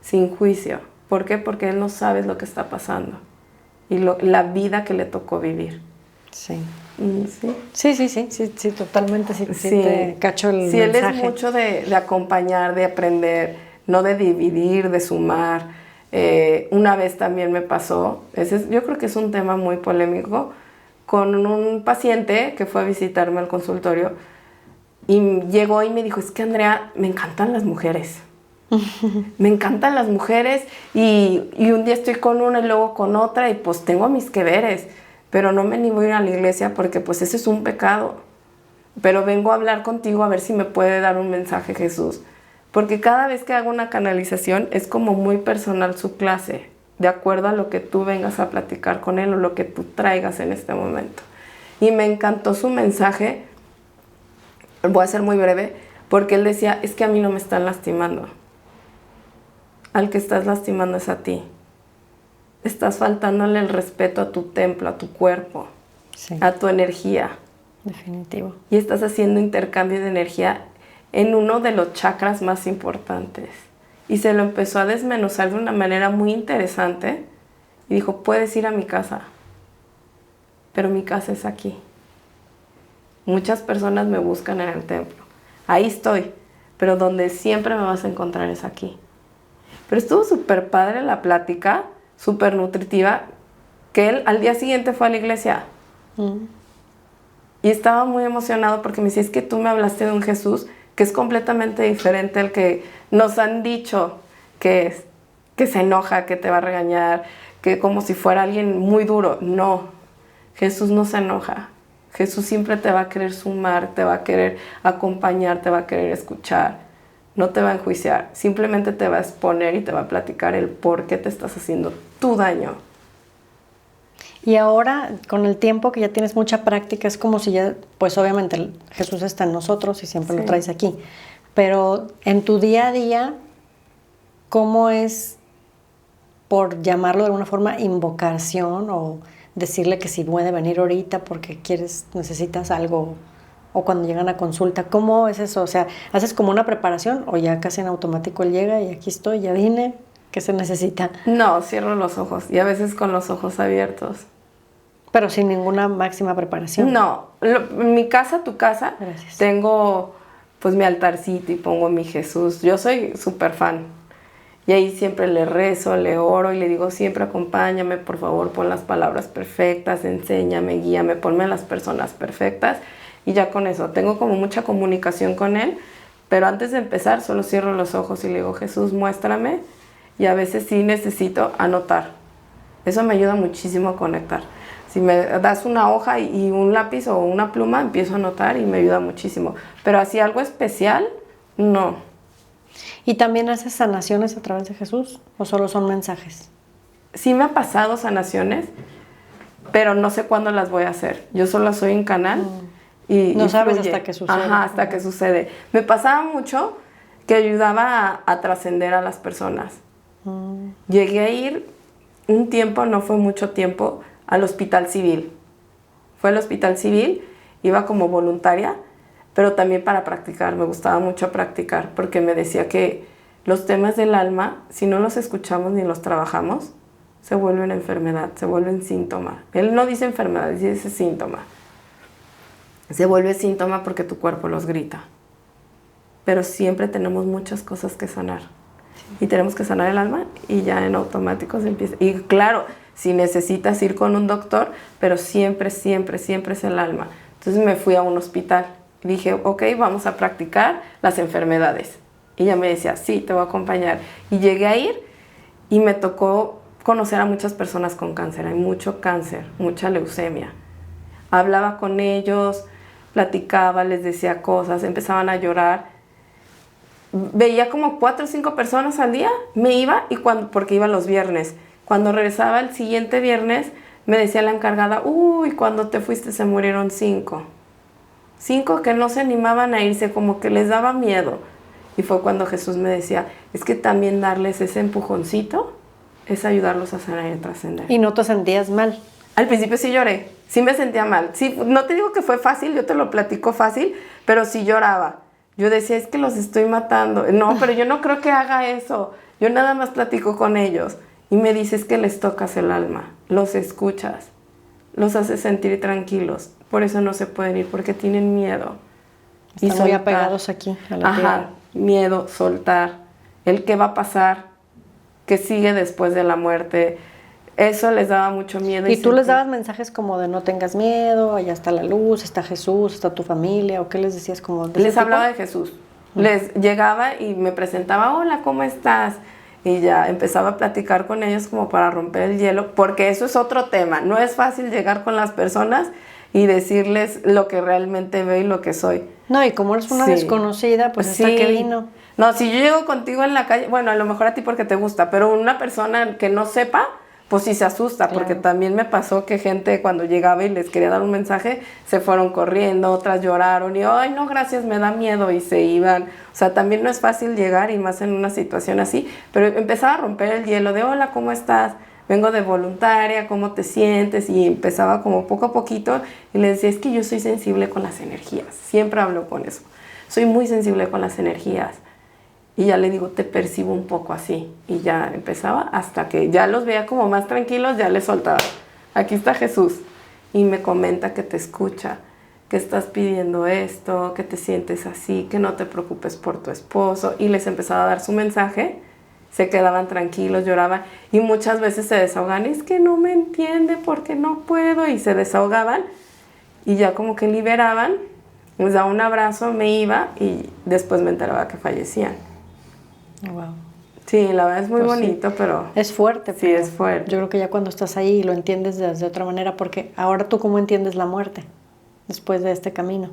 Speaker 1: sin juicio. ¿Por qué? Porque él no sabe lo que está pasando y la vida que le tocó vivir.
Speaker 2: Sí.
Speaker 1: Sí.
Speaker 2: Sí, totalmente, sí te cacho el mensaje.
Speaker 1: Él es mucho de acompañar, de aprender, no de dividir, de sumar. Una vez también me pasó, yo creo que es un tema muy polémico, con un paciente que fue a visitarme al consultorio y llegó y me dijo, es que Andrea, me encantan las mujeres. Me encantan las mujeres y un día estoy con una y luego con otra y pues tengo mis que veres, pero no me animo a ir a la iglesia porque pues ese es un pecado. Pero vengo a hablar contigo a ver si me puede dar un mensaje Jesús. Porque cada vez que hago una canalización es como muy personal su clase, de acuerdo a lo que tú vengas a platicar con él o lo que tú traigas en este momento. Y me encantó su mensaje, voy a ser muy breve, porque él decía, es que a mí no me están lastimando. Al que estás lastimando es a ti. Estás faltándole el respeto a tu templo, a tu cuerpo,
Speaker 2: sí,
Speaker 1: a tu energía.
Speaker 2: Definitivo.
Speaker 1: Y estás haciendo intercambio de energía en uno de los chakras más importantes. Y se lo empezó a desmenuzar de una manera muy interesante. Y dijo, puedes ir a mi casa, pero mi casa es aquí. Muchas personas me buscan en el templo. Ahí estoy, pero donde siempre me vas a encontrar es aquí. Pero estuvo súper padre la plática, súper nutritiva, que él al día siguiente fue a la iglesia. Y estaba muy emocionado porque me decía, es que tú me hablaste de un Jesús que es completamente diferente al que nos han dicho que es, que se enoja, que te va a regañar, que como si fuera alguien muy duro. No, Jesús no se enoja. Jesús siempre te va a querer sumar, te va a querer acompañar, te va a querer escuchar. No te va a enjuiciar, simplemente te va a exponer y te va a platicar el por qué te estás haciendo tu daño.
Speaker 2: Y ahora, con el tiempo que ya tienes mucha práctica, es como si ya, pues obviamente Jesús está en nosotros y siempre lo traes aquí. Pero en tu día a día, ¿cómo es, por llamarlo de alguna forma, invocación o decirle que si puede venir ahorita porque necesitas algo? O cuando llegan a consulta, ¿cómo es eso? O sea, ¿haces como una preparación o ya casi en automático él llega y aquí estoy, ya vine? ¿Qué se necesita?
Speaker 1: No, cierro los ojos y a veces con los ojos abiertos.
Speaker 2: Pero sin ninguna máxima preparación.
Speaker 1: No, en mi casa, tu casa,
Speaker 2: Gracias.
Speaker 1: tengo pues mi altarcito y pongo mi Jesús. Yo soy súper fan. Y ahí siempre le rezo, le oro y le digo siempre acompáñame, por favor, pon las palabras perfectas, enséñame, guíame, ponme a las personas perfectas. Y ya con eso, tengo como mucha comunicación con él, pero antes de empezar solo cierro los ojos y le digo, Jesús, muéstrame. Y a veces sí necesito anotar. Eso me ayuda muchísimo a conectar. Si me das una hoja y un lápiz o una pluma, empiezo a anotar y me ayuda muchísimo. Pero así algo especial, no.
Speaker 2: ¿Y también haces sanaciones a través de Jesús o solo son mensajes?
Speaker 1: Sí me ha pasado sanaciones, pero no sé cuándo las voy a hacer. Yo solo soy en canal y
Speaker 2: no sabes
Speaker 1: fluye.
Speaker 2: hasta que sucede.
Speaker 1: Ajá, hasta que sucede. Me pasaba mucho que ayudaba a trascender a las personas. Llegué a ir un tiempo, no fue mucho tiempo, al hospital civil. Fue al hospital civil, iba como voluntaria, pero también para practicar. Me gustaba mucho practicar porque me decía que los temas del alma, si no los escuchamos ni los trabajamos, se vuelven enfermedad, se vuelven síntoma. Él no dice enfermedad, dice síntoma. Se vuelve síntoma porque tu cuerpo los grita. Pero siempre tenemos muchas cosas que sanar. Y tenemos que sanar el alma y ya en automático se empieza. Y claro, si necesitas ir con un doctor, pero siempre, siempre, siempre es el alma. Entonces me fui a un hospital y dije, ok, vamos a practicar las enfermedades. Y ella me decía, sí, te voy a acompañar. Y llegué a ir y me tocó conocer a muchas personas con cáncer. Hay mucho cáncer, mucha leucemia. Hablaba con ellos, platicaba, les decía cosas, empezaban a llorar. Veía como 4 o 5 personas al día, me iba porque iba los viernes. Cuando regresaba el siguiente viernes, me decía la encargada, uy, cuando te fuiste se murieron 5. 5 que no se animaban a irse, como que les daba miedo. Y fue cuando Jesús me decía, es que también darles ese empujoncito es ayudarlos a sanar y a trascender.
Speaker 2: ¿Y no te sentías mal?
Speaker 1: Al principio sí lloré, sí me sentía mal. Sí, no te digo que fue fácil, yo te lo platico fácil, pero sí lloraba. Yo decía, es que los estoy matando. No, pero yo no creo que haga eso. Yo nada más platico con ellos. Y me dices que les tocas el alma, los escuchas, los haces sentir tranquilos. Por eso no se pueden ir, porque tienen miedo.
Speaker 2: Están muy apegados aquí a la tierra.
Speaker 1: Ajá, miedo, soltar. El qué va a pasar, qué sigue después de la muerte. Eso les daba mucho miedo.
Speaker 2: ¿Y tú les dabas mensajes como de no tengas miedo, allá está la luz, está Jesús, está tu familia? ¿O qué les decías como de
Speaker 1: Les hablaba de Jesús. Les llegaba y me presentaba, hola, ¿cómo estás? Y ya empezaba a platicar con ellos como para romper el hielo, porque eso es otro tema. No es fácil llegar con las personas y decirles lo que realmente veo y lo que soy.
Speaker 2: No, y como eres una desconocida, pues hasta que vino.
Speaker 1: No, si yo llego contigo en la calle, bueno, a lo mejor a ti porque te gusta, pero una persona que no sepa, pues sí se asusta, porque también me pasó que gente cuando llegaba y les quería dar un mensaje, se fueron corriendo, otras lloraron y, ay, no, gracias, me da miedo, y se iban. O sea, también no es fácil llegar y más en una situación así, pero empezaba a romper el hielo de, hola, ¿cómo estás? Vengo de voluntaria, ¿cómo te sientes? Y empezaba como poco a poquito y les decía, es que yo soy sensible con las energías, siempre hablo con eso, soy muy sensible con las energías. Y ya le digo, te percibo un poco así. Y ya empezaba hasta que ya los veía como más tranquilos, ya les soltaba. Aquí está Jesús. Y me comenta que te escucha, que estás pidiendo esto, que te sientes así, que no te preocupes por tu esposo. Y les empezaba a dar su mensaje. Se quedaban tranquilos, lloraban. Y muchas veces se desahogaban. Es que no me entiende porque no puedo. Y se desahogaban. Y ya como que liberaban. Les daba un abrazo, me iba. Y después me enteraba que fallecían.
Speaker 2: Wow.
Speaker 1: Sí, la verdad es muy bonito, pero...
Speaker 2: Es fuerte.
Speaker 1: Sí, es fuerte.
Speaker 2: Yo creo que ya cuando estás ahí lo entiendes de otra manera, porque ahora tú cómo entiendes la muerte después de este camino.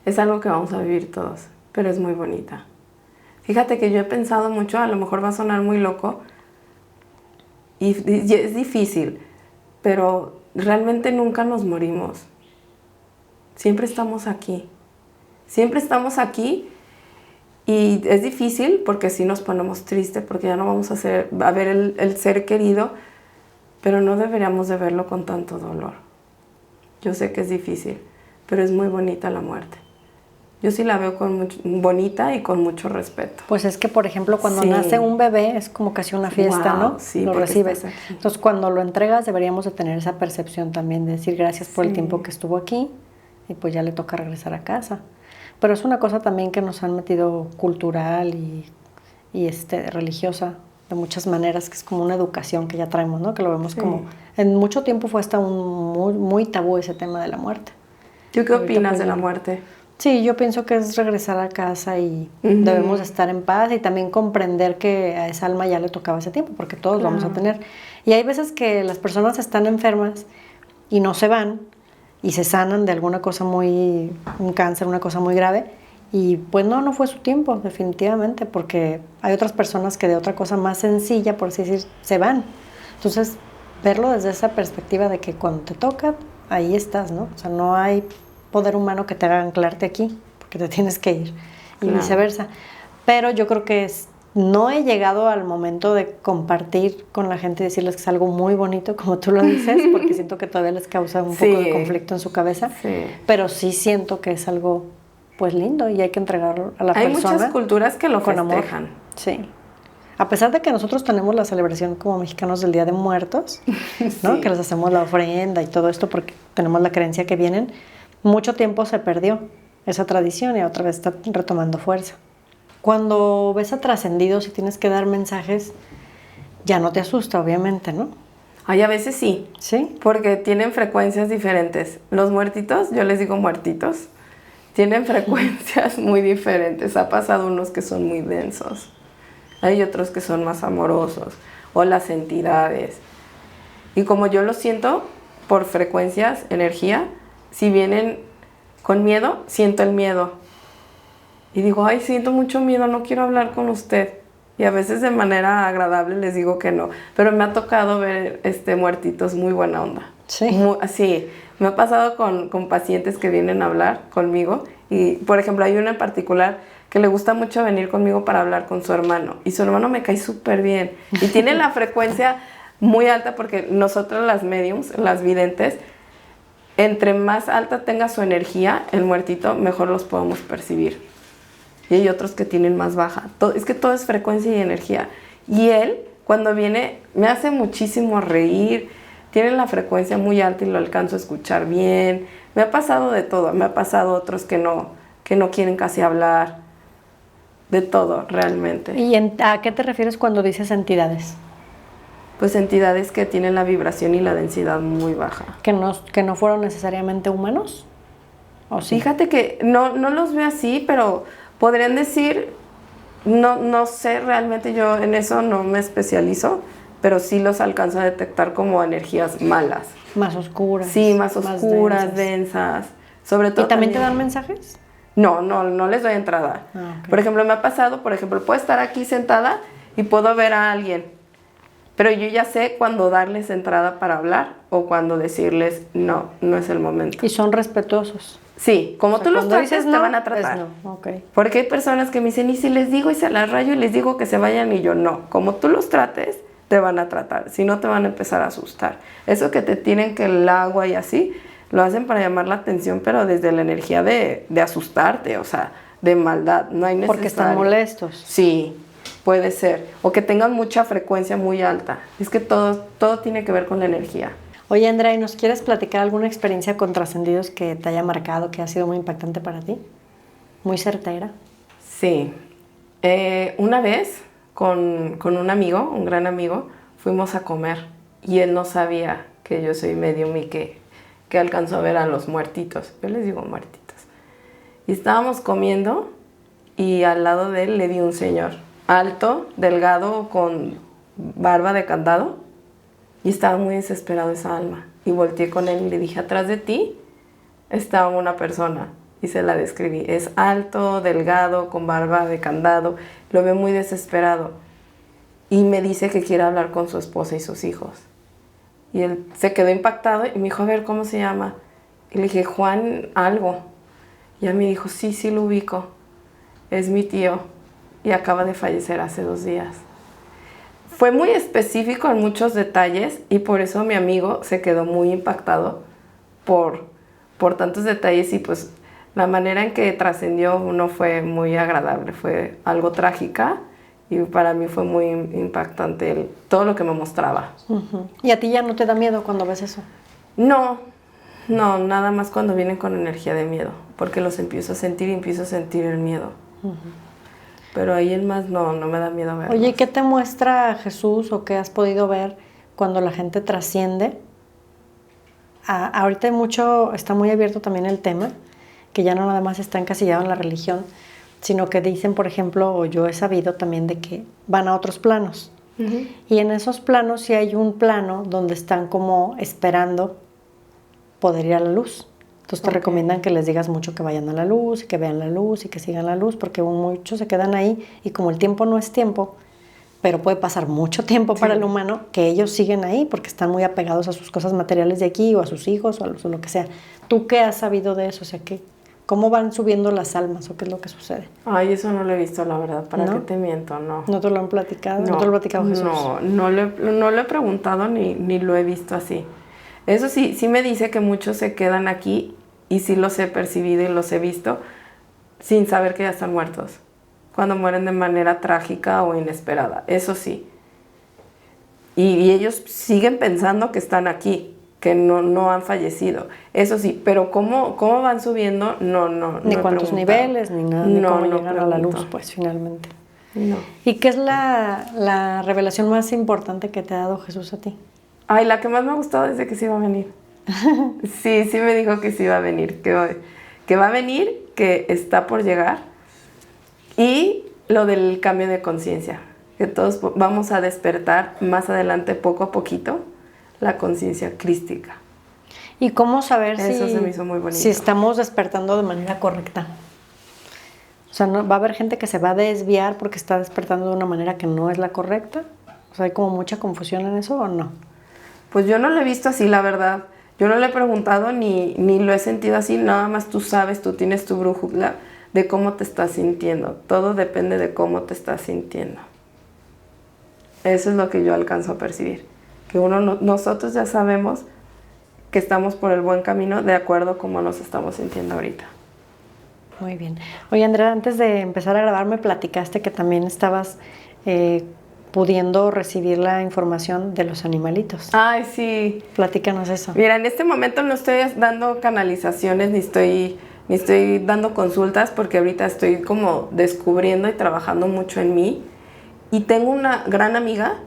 Speaker 1: Es algo que vamos a vivir todos, pero es muy bonita. Fíjate que yo he pensado mucho, a lo mejor va a sonar muy loco, y es difícil, pero realmente nunca nos morimos. Siempre estamos aquí. Siempre estamos aquí. Y es difícil porque sí nos ponemos tristes, porque ya no vamos a ver el ser querido, pero no deberíamos de verlo con tanto dolor. Yo sé que es difícil, pero es muy bonita la muerte. Yo sí la veo bonita y con mucho respeto.
Speaker 2: Pues es que, por ejemplo, cuando nace un bebé es como casi una fiesta, ¿no?
Speaker 1: Sí,
Speaker 2: lo recibes. Entonces, cuando lo entregas deberíamos de tener esa percepción también de decir gracias por el tiempo que estuvo aquí y pues ya le toca regresar a casa. Pero es una cosa también que nos han metido cultural y religiosa de muchas maneras, que es como una educación que ya traemos, ¿no? Que lo vemos como... En mucho tiempo fue hasta muy tabú ese tema de la muerte.
Speaker 1: ¿Tú qué
Speaker 2: Ahorita,
Speaker 1: opinas
Speaker 2: pues,
Speaker 1: de la
Speaker 2: ya.
Speaker 1: muerte?
Speaker 2: Sí, yo pienso que es regresar a casa y debemos estar en paz y también comprender que a esa alma ya le tocaba ese tiempo, porque todos vamos a tener. Y hay veces que las personas están enfermas y no se van y se sanan de alguna cosa un cáncer, una cosa muy grave, y pues no fue su tiempo, definitivamente, porque hay otras personas que de otra cosa más sencilla, por así decir, se van. Entonces, verlo desde esa perspectiva de que cuando te toca, ahí estás, ¿no? O sea, no hay poder humano que te haga anclarte aquí, porque te tienes que ir, y viceversa. Pero yo creo que no he llegado al momento de compartir con la gente y decirles que es algo muy bonito, como tú lo dices, porque siento que todavía les causa un poco de conflicto en su cabeza, pero sí siento que es algo pues lindo y hay que entregarlo a la persona.
Speaker 1: Hay muchas culturas que lo
Speaker 2: con
Speaker 1: festejan.
Speaker 2: amor. Sí. A pesar de que nosotros tenemos la celebración como mexicanos del Día de Muertos, ¿no? Que les hacemos la ofrenda y todo esto porque tenemos la creencia que vienen, mucho tiempo se perdió esa tradición y otra vez está retomando fuerza. Cuando ves a trascendidos y tienes que dar mensajes, ya no te asusta, obviamente, ¿no?
Speaker 1: Ay, a veces sí.
Speaker 2: ¿Sí?
Speaker 1: Porque tienen frecuencias diferentes. Los muertitos, yo les digo muertitos, tienen frecuencias muy diferentes. Ha pasado unos que son muy densos. Hay otros que son más amorosos. O las entidades. Y como yo lo siento por frecuencias, energía, si vienen con miedo, siento el miedo. Y digo, ay, siento mucho miedo, no quiero hablar con usted. Y a veces de manera agradable les digo que no. Pero me ha tocado ver muertitos muy buena onda.
Speaker 2: Sí.
Speaker 1: Sí, me ha pasado con pacientes que vienen a hablar conmigo. Y, por ejemplo, hay una en particular que le gusta mucho venir conmigo para hablar con su hermano. Y su hermano me cae súper bien. Y tiene la frecuencia muy alta porque nosotros las mediums, las videntes, entre más alta tenga su energía, el muertito, mejor los podemos percibir. Y hay otros que tienen más baja. Es que todo es frecuencia y energía. Y él, cuando viene, me hace muchísimo reír. Tiene la frecuencia muy alta y lo alcanzo a escuchar bien. Me ha pasado de todo. Me ha pasado otros que no quieren casi hablar. De todo, realmente.
Speaker 2: ¿Y a qué te refieres cuando dices entidades?
Speaker 1: Pues entidades que tienen la vibración y la densidad muy baja.
Speaker 2: ¿Que no fueron necesariamente humanos? ¿O sí?
Speaker 1: Fíjate que no los veo así, pero podrían decir, no sé, realmente yo en eso no me especializo, pero sí los alcanzo a detectar como energías malas.
Speaker 2: Más oscuras.
Speaker 1: Sí, más oscuras, densas. Sobre todo.
Speaker 2: ¿Y también te dan mensajes?
Speaker 1: No les doy entrada.
Speaker 2: Okay.
Speaker 1: Por ejemplo, me ha pasado, puedo estar aquí sentada y puedo ver a alguien, pero yo ya sé cuándo darles entrada para hablar o cuándo decirles no es el momento.
Speaker 2: ¿Y son respetuosos?
Speaker 1: Sí, como tú los trates,
Speaker 2: dices
Speaker 1: te van a tratar.
Speaker 2: Okay.
Speaker 1: Porque hay personas que me dicen, y si les digo y se las rayo y les digo que se vayan, y yo no. Como tú los trates, te van a tratar. Si no, te van a empezar a asustar. Eso que te tienen que el agua y así, lo hacen para llamar la atención, pero desde la energía de asustarte, o sea, de maldad. No hay necesidad.
Speaker 2: Porque están molestos.
Speaker 1: Sí, puede ser. O que tengan mucha frecuencia muy alta. Es que todo tiene que ver con la energía.
Speaker 2: Oye, Andrea, ¿y nos quieres platicar alguna experiencia con trascendidos que te haya marcado, que ha sido muy impactante para ti? Muy certera.
Speaker 1: Sí. Una vez, con un amigo, un gran amigo, fuimos a comer. Y él no sabía que yo soy medium y que alcanzó a ver a los muertitos. Yo les digo muertitos. Y estábamos comiendo y al lado de él le vi un señor alto, delgado, con barba de candado. Y estaba muy desesperado esa alma. Y volteé con él y le dije, atrás de ti estaba una persona. Y se la describí. Es alto, delgado, con barba de candado. Lo veo muy desesperado. Y me dice que quiere hablar con su esposa y sus hijos. Y él se quedó impactado y me dijo, a ver, ¿cómo se llama? Y le dije, Juan algo. Y él me dijo, sí lo ubico. Es mi tío. Y acaba de fallecer hace 2 días. Fue muy específico en muchos detalles y por eso mi amigo se quedó muy impactado por tantos detalles y pues la manera en que trascendió no fue muy agradable, fue algo trágica y para mí fue muy impactante todo lo que me mostraba.
Speaker 2: ¿Y a ti ya no te da miedo cuando ves eso?
Speaker 1: No, No, nada más cuando vienen con energía de miedo, porque los empiezo a sentir y empiezo a sentir el miedo. Pero ahí en más no me da miedo verlos.
Speaker 2: Oye, ¿qué te muestra Jesús o qué has podido ver cuando la gente trasciende? Ahorita está muy abierto también el tema, que ya no nada más está encasillado en la religión, sino que dicen, por ejemplo, o yo he sabido también de que van a otros planos. Y en esos planos sí hay un plano donde están como esperando poder ir a la luz. Entonces te recomiendan que les digas mucho que vayan a la luz, y que vean la luz y que sigan la luz, porque muchos se quedan ahí y como el tiempo no es tiempo, pero puede pasar mucho tiempo para el humano, que ellos siguen ahí porque están muy apegados a sus cosas materiales de aquí o a sus hijos o a lo que sea. ¿Tú qué has sabido de eso? O sea, ¿cómo van subiendo las almas o qué es lo que sucede?
Speaker 1: Ay, eso no lo he visto, la verdad. ¿Para
Speaker 2: ¿No?
Speaker 1: qué te miento? No.
Speaker 2: ¿No te lo han platicado? ¿No te lo ha platicado Jesús?
Speaker 1: No lo he preguntado ni lo he visto así. Eso sí me dice que muchos se quedan aquí y sí los he percibido y los he visto sin saber que ya están muertos. Cuando mueren de manera trágica o inesperada. Eso sí. Y ellos siguen pensando que están aquí, que no han fallecido. Eso sí, pero cómo van subiendo, no.
Speaker 2: Ni cuántos niveles, ni nada, ni cómo llegar a la luz,
Speaker 1: pregunto.
Speaker 2: pues, finalmente.
Speaker 1: No.
Speaker 2: ¿Y qué es la revelación más importante que te ha dado Jesús a ti?
Speaker 1: Ay, la que más me ha gustado es de que sí iba a venir. Sí me dijo que sí iba a venir, que va a venir, que está por llegar. Y lo del cambio de conciencia, que todos vamos a despertar más adelante, poco a poquito, la conciencia crística.
Speaker 2: ¿Y cómo saber
Speaker 1: Eso se me hizo muy bonito.
Speaker 2: si estamos despertando de manera correcta? O sea, va a haber gente que se va a desviar porque está despertando de una manera que no es la correcta. O sea, ¿hay como mucha confusión en eso o no?
Speaker 1: Pues yo no lo he visto así, la verdad. Yo no le he preguntado ni lo he sentido así. Nada más tú sabes, tú tienes tu brújula de cómo te estás sintiendo. Todo depende de cómo te estás sintiendo. Eso es lo que yo alcanzo a percibir. Que nosotros ya sabemos que estamos por el buen camino de acuerdo a cómo nos estamos sintiendo ahorita.
Speaker 2: Muy bien. Oye, Andrea, antes de empezar a grabar me platicaste que también estabas pudiendo recibir la información de los animalitos.
Speaker 1: Ay, sí.
Speaker 2: Platícanos eso.
Speaker 1: Mira, en este momento no estoy dando canalizaciones ni estoy dando consultas porque ahorita estoy como descubriendo y trabajando mucho en mí. Y tengo una gran amiga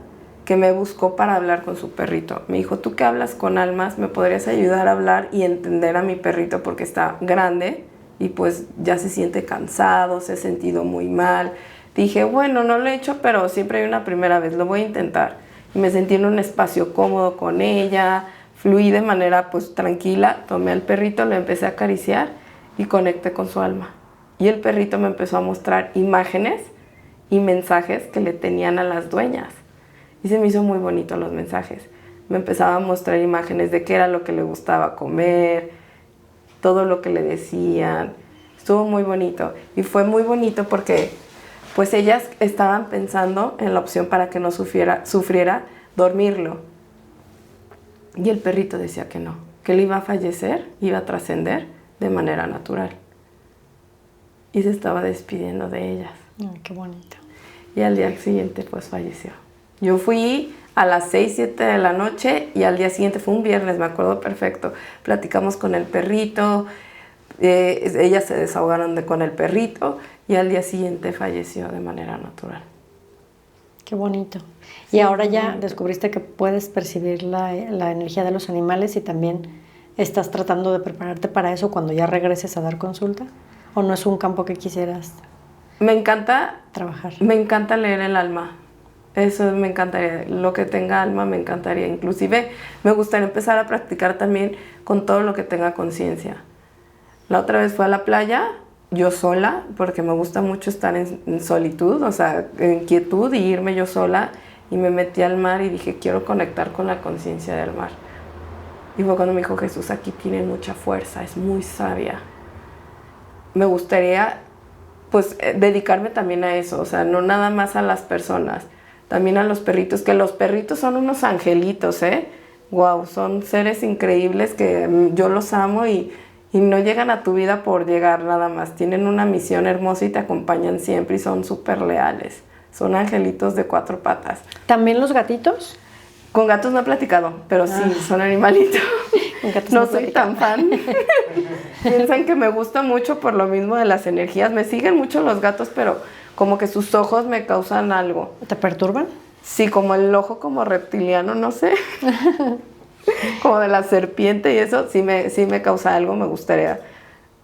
Speaker 1: que me buscó para hablar con su perrito. Me dijo, tú que hablas con almas, ¿me podrías ayudar a hablar y entender a mi perrito porque está grande y pues ya se siente cansado, se ha sentido muy mal? Dije, bueno, no lo he hecho, pero siempre hay una primera vez, lo voy a intentar. Y me sentí en un espacio cómodo con ella, fluí de manera pues tranquila, tomé al perrito, lo empecé a acariciar y conecté con su alma. Y el perrito me empezó a mostrar imágenes y mensajes que le tenían a las dueñas. Y se me hizo muy bonito los mensajes. Me empezaba a mostrar imágenes de qué era lo que le gustaba comer, todo lo que le decían. Estuvo muy bonito. Y fue muy bonito porque pues ellas estaban pensando en la opción para que no sufriera dormirlo. Y el perrito decía que no, que él iba a fallecer, iba a trascender de manera natural. Y se estaba despidiendo de ellas.
Speaker 2: Ay, qué bonito.
Speaker 1: Y al día siguiente pues falleció. Yo fui a las 6, 7 de la noche y al día siguiente, fue un viernes, me acuerdo perfecto, platicamos con el perrito, ellas se desahogaron con el perrito y al día siguiente falleció de manera natural.
Speaker 2: Qué bonito.
Speaker 1: Sí,
Speaker 2: y ahora
Speaker 1: muy
Speaker 2: ya
Speaker 1: bonito.
Speaker 2: descubriste que puedes percibir la energía de los animales y también estás tratando de prepararte para eso cuando ya regreses a dar consulta. ¿O no es un campo que quisieras
Speaker 1: Me encanta
Speaker 2: trabajar?
Speaker 1: Me encanta leer el alma. Eso me encantaría. Lo que tenga alma me encantaría. Inclusive me gustaría empezar a practicar también con todo lo que tenga conciencia. La otra vez fui a la playa, yo sola, porque me gusta mucho estar en solitud, o sea, en quietud y irme yo sola. Y me metí al mar y dije, quiero conectar con la conciencia del mar. Y fue cuando me dijo, Jesús, aquí tiene mucha fuerza, es muy sabia. Me gustaría pues dedicarme también a eso, o sea, no nada más a las personas, también a los perritos, que los perritos son unos angelitos, wow, son seres increíbles que yo los amo y no llegan a tu vida por llegar nada más, tienen una misión hermosa y te acompañan siempre y son súper leales, son angelitos de 4 patas.
Speaker 2: ¿También los gatitos?
Speaker 1: Con gatos no he platicado, pero sí, son animalitos.
Speaker 2: Nunca te
Speaker 1: No
Speaker 2: has
Speaker 1: soy
Speaker 2: platicado.
Speaker 1: tan fan. Piensan que me gusta mucho por lo mismo de las energías. Me siguen mucho los gatos, pero como que sus ojos me causan algo.
Speaker 2: ¿Te perturban?
Speaker 1: Sí, como el ojo como reptiliano, no sé. Como de la serpiente y eso, sí me causa algo. Me gustaría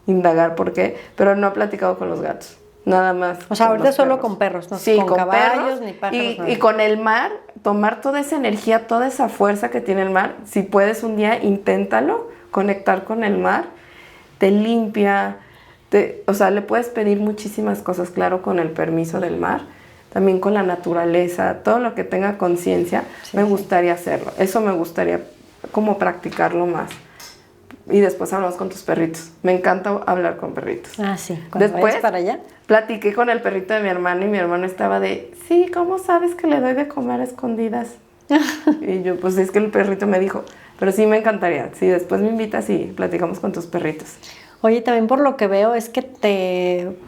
Speaker 1: indagar por qué, pero no he platicado con los gatos. Nada más.
Speaker 2: O sea,
Speaker 1: con
Speaker 2: ahorita
Speaker 1: los
Speaker 2: solo
Speaker 1: perros.
Speaker 2: con perros, no
Speaker 1: Sí,
Speaker 2: con caballos,
Speaker 1: perros
Speaker 2: ni pájaros, nada.
Speaker 1: y con el mar, tomar toda esa energía, toda esa fuerza que tiene el mar. Si puedes un día, inténtalo, conectar con el mar. Te limpia, o sea, le puedes pedir muchísimas cosas, claro, con el permiso del mar. También con la naturaleza, todo lo que tenga conciencia, me gustaría hacerlo. Eso me gustaría como practicarlo más. Y después hablamos con tus perritos. Me encanta hablar con perritos.
Speaker 2: Ah, sí. Cuando
Speaker 1: Después
Speaker 2: vayas para allá.
Speaker 1: platiqué con el perrito de mi hermano y mi hermano estaba de, sí, ¿cómo sabes que le doy de comer a escondidas? Y yo, pues es que el perrito me dijo, pero sí me encantaría. Sí, después me invitas y platicamos con tus perritos.
Speaker 2: Oye, también por lo que veo es que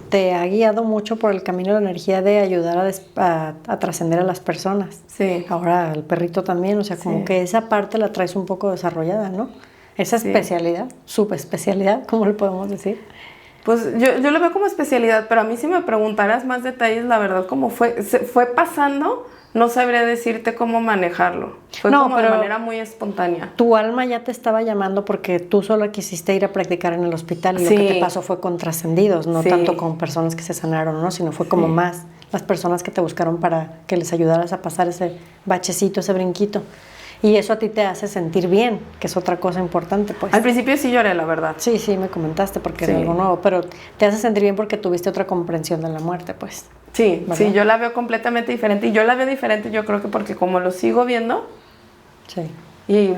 Speaker 2: te ha guiado mucho por el camino de la energía de ayudar a trascender a las personas.
Speaker 1: Sí.
Speaker 2: Ahora el perrito también, o sea, como
Speaker 1: Sí.
Speaker 2: que esa parte la traes un poco desarrollada, ¿no? Esa
Speaker 1: Sí.
Speaker 2: especialidad, subespecialidad, ¿cómo le podemos decir?
Speaker 1: Pues yo lo veo como especialidad, pero a mí si me preguntaras más detalles, la verdad, cómo se fue pasando, no sabría decirte cómo manejarlo. Fue
Speaker 2: No,
Speaker 1: como de
Speaker 2: pero-
Speaker 1: manera muy espontánea.
Speaker 2: Tu alma ya te estaba llamando porque tú solo quisiste ir a practicar en el hospital y lo
Speaker 1: Sí.
Speaker 2: que te pasó fue con trascendidos, no
Speaker 1: Sí.
Speaker 2: tanto con personas que se sanaron, ¿no? Sino fue como
Speaker 1: Sí.
Speaker 2: más las personas que te buscaron para que les ayudaras a pasar ese bachecito, ese brinquito. Y eso a ti te hace sentir bien, que es otra cosa importante, pues.
Speaker 1: Al principio sí lloré, la verdad.
Speaker 2: Sí, sí, me comentaste porque
Speaker 1: Sí.
Speaker 2: es algo nuevo, pero te hace sentir bien porque tuviste otra comprensión de la muerte, pues.
Speaker 1: Sí,
Speaker 2: ¿Verdad?
Speaker 1: sí, yo la veo completamente diferente. Y yo la veo diferente, yo creo que porque como lo sigo viendo,
Speaker 2: Sí.
Speaker 1: y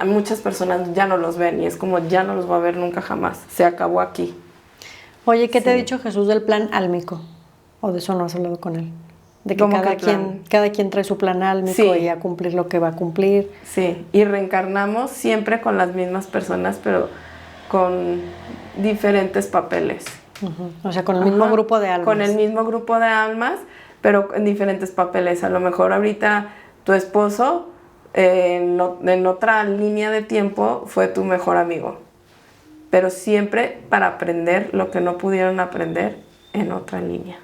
Speaker 1: muchas personas ya no los ven, y es como ya no los voy a ver nunca jamás. Se acabó aquí.
Speaker 2: Oye, ¿qué te ha
Speaker 1: Sí.
Speaker 2: dicho Jesús del plan álmico? ¿O de eso no has hablado con él? De que
Speaker 1: ¿Cómo
Speaker 2: cada
Speaker 1: qué plan?
Speaker 2: cada quien trae su plan álmico
Speaker 1: Sí.
Speaker 2: y a cumplir lo que va a cumplir.
Speaker 1: Sí, y reencarnamos siempre con las mismas personas, pero con diferentes papeles.
Speaker 2: Ujú. O sea, con el mismo
Speaker 1: Ajá,
Speaker 2: grupo de almas.
Speaker 1: Con el mismo grupo de almas, pero en diferentes papeles. A lo mejor ahorita tu esposo en otra línea de tiempo fue tu mejor amigo, pero siempre para aprender lo que no pudieron aprender en otra línea.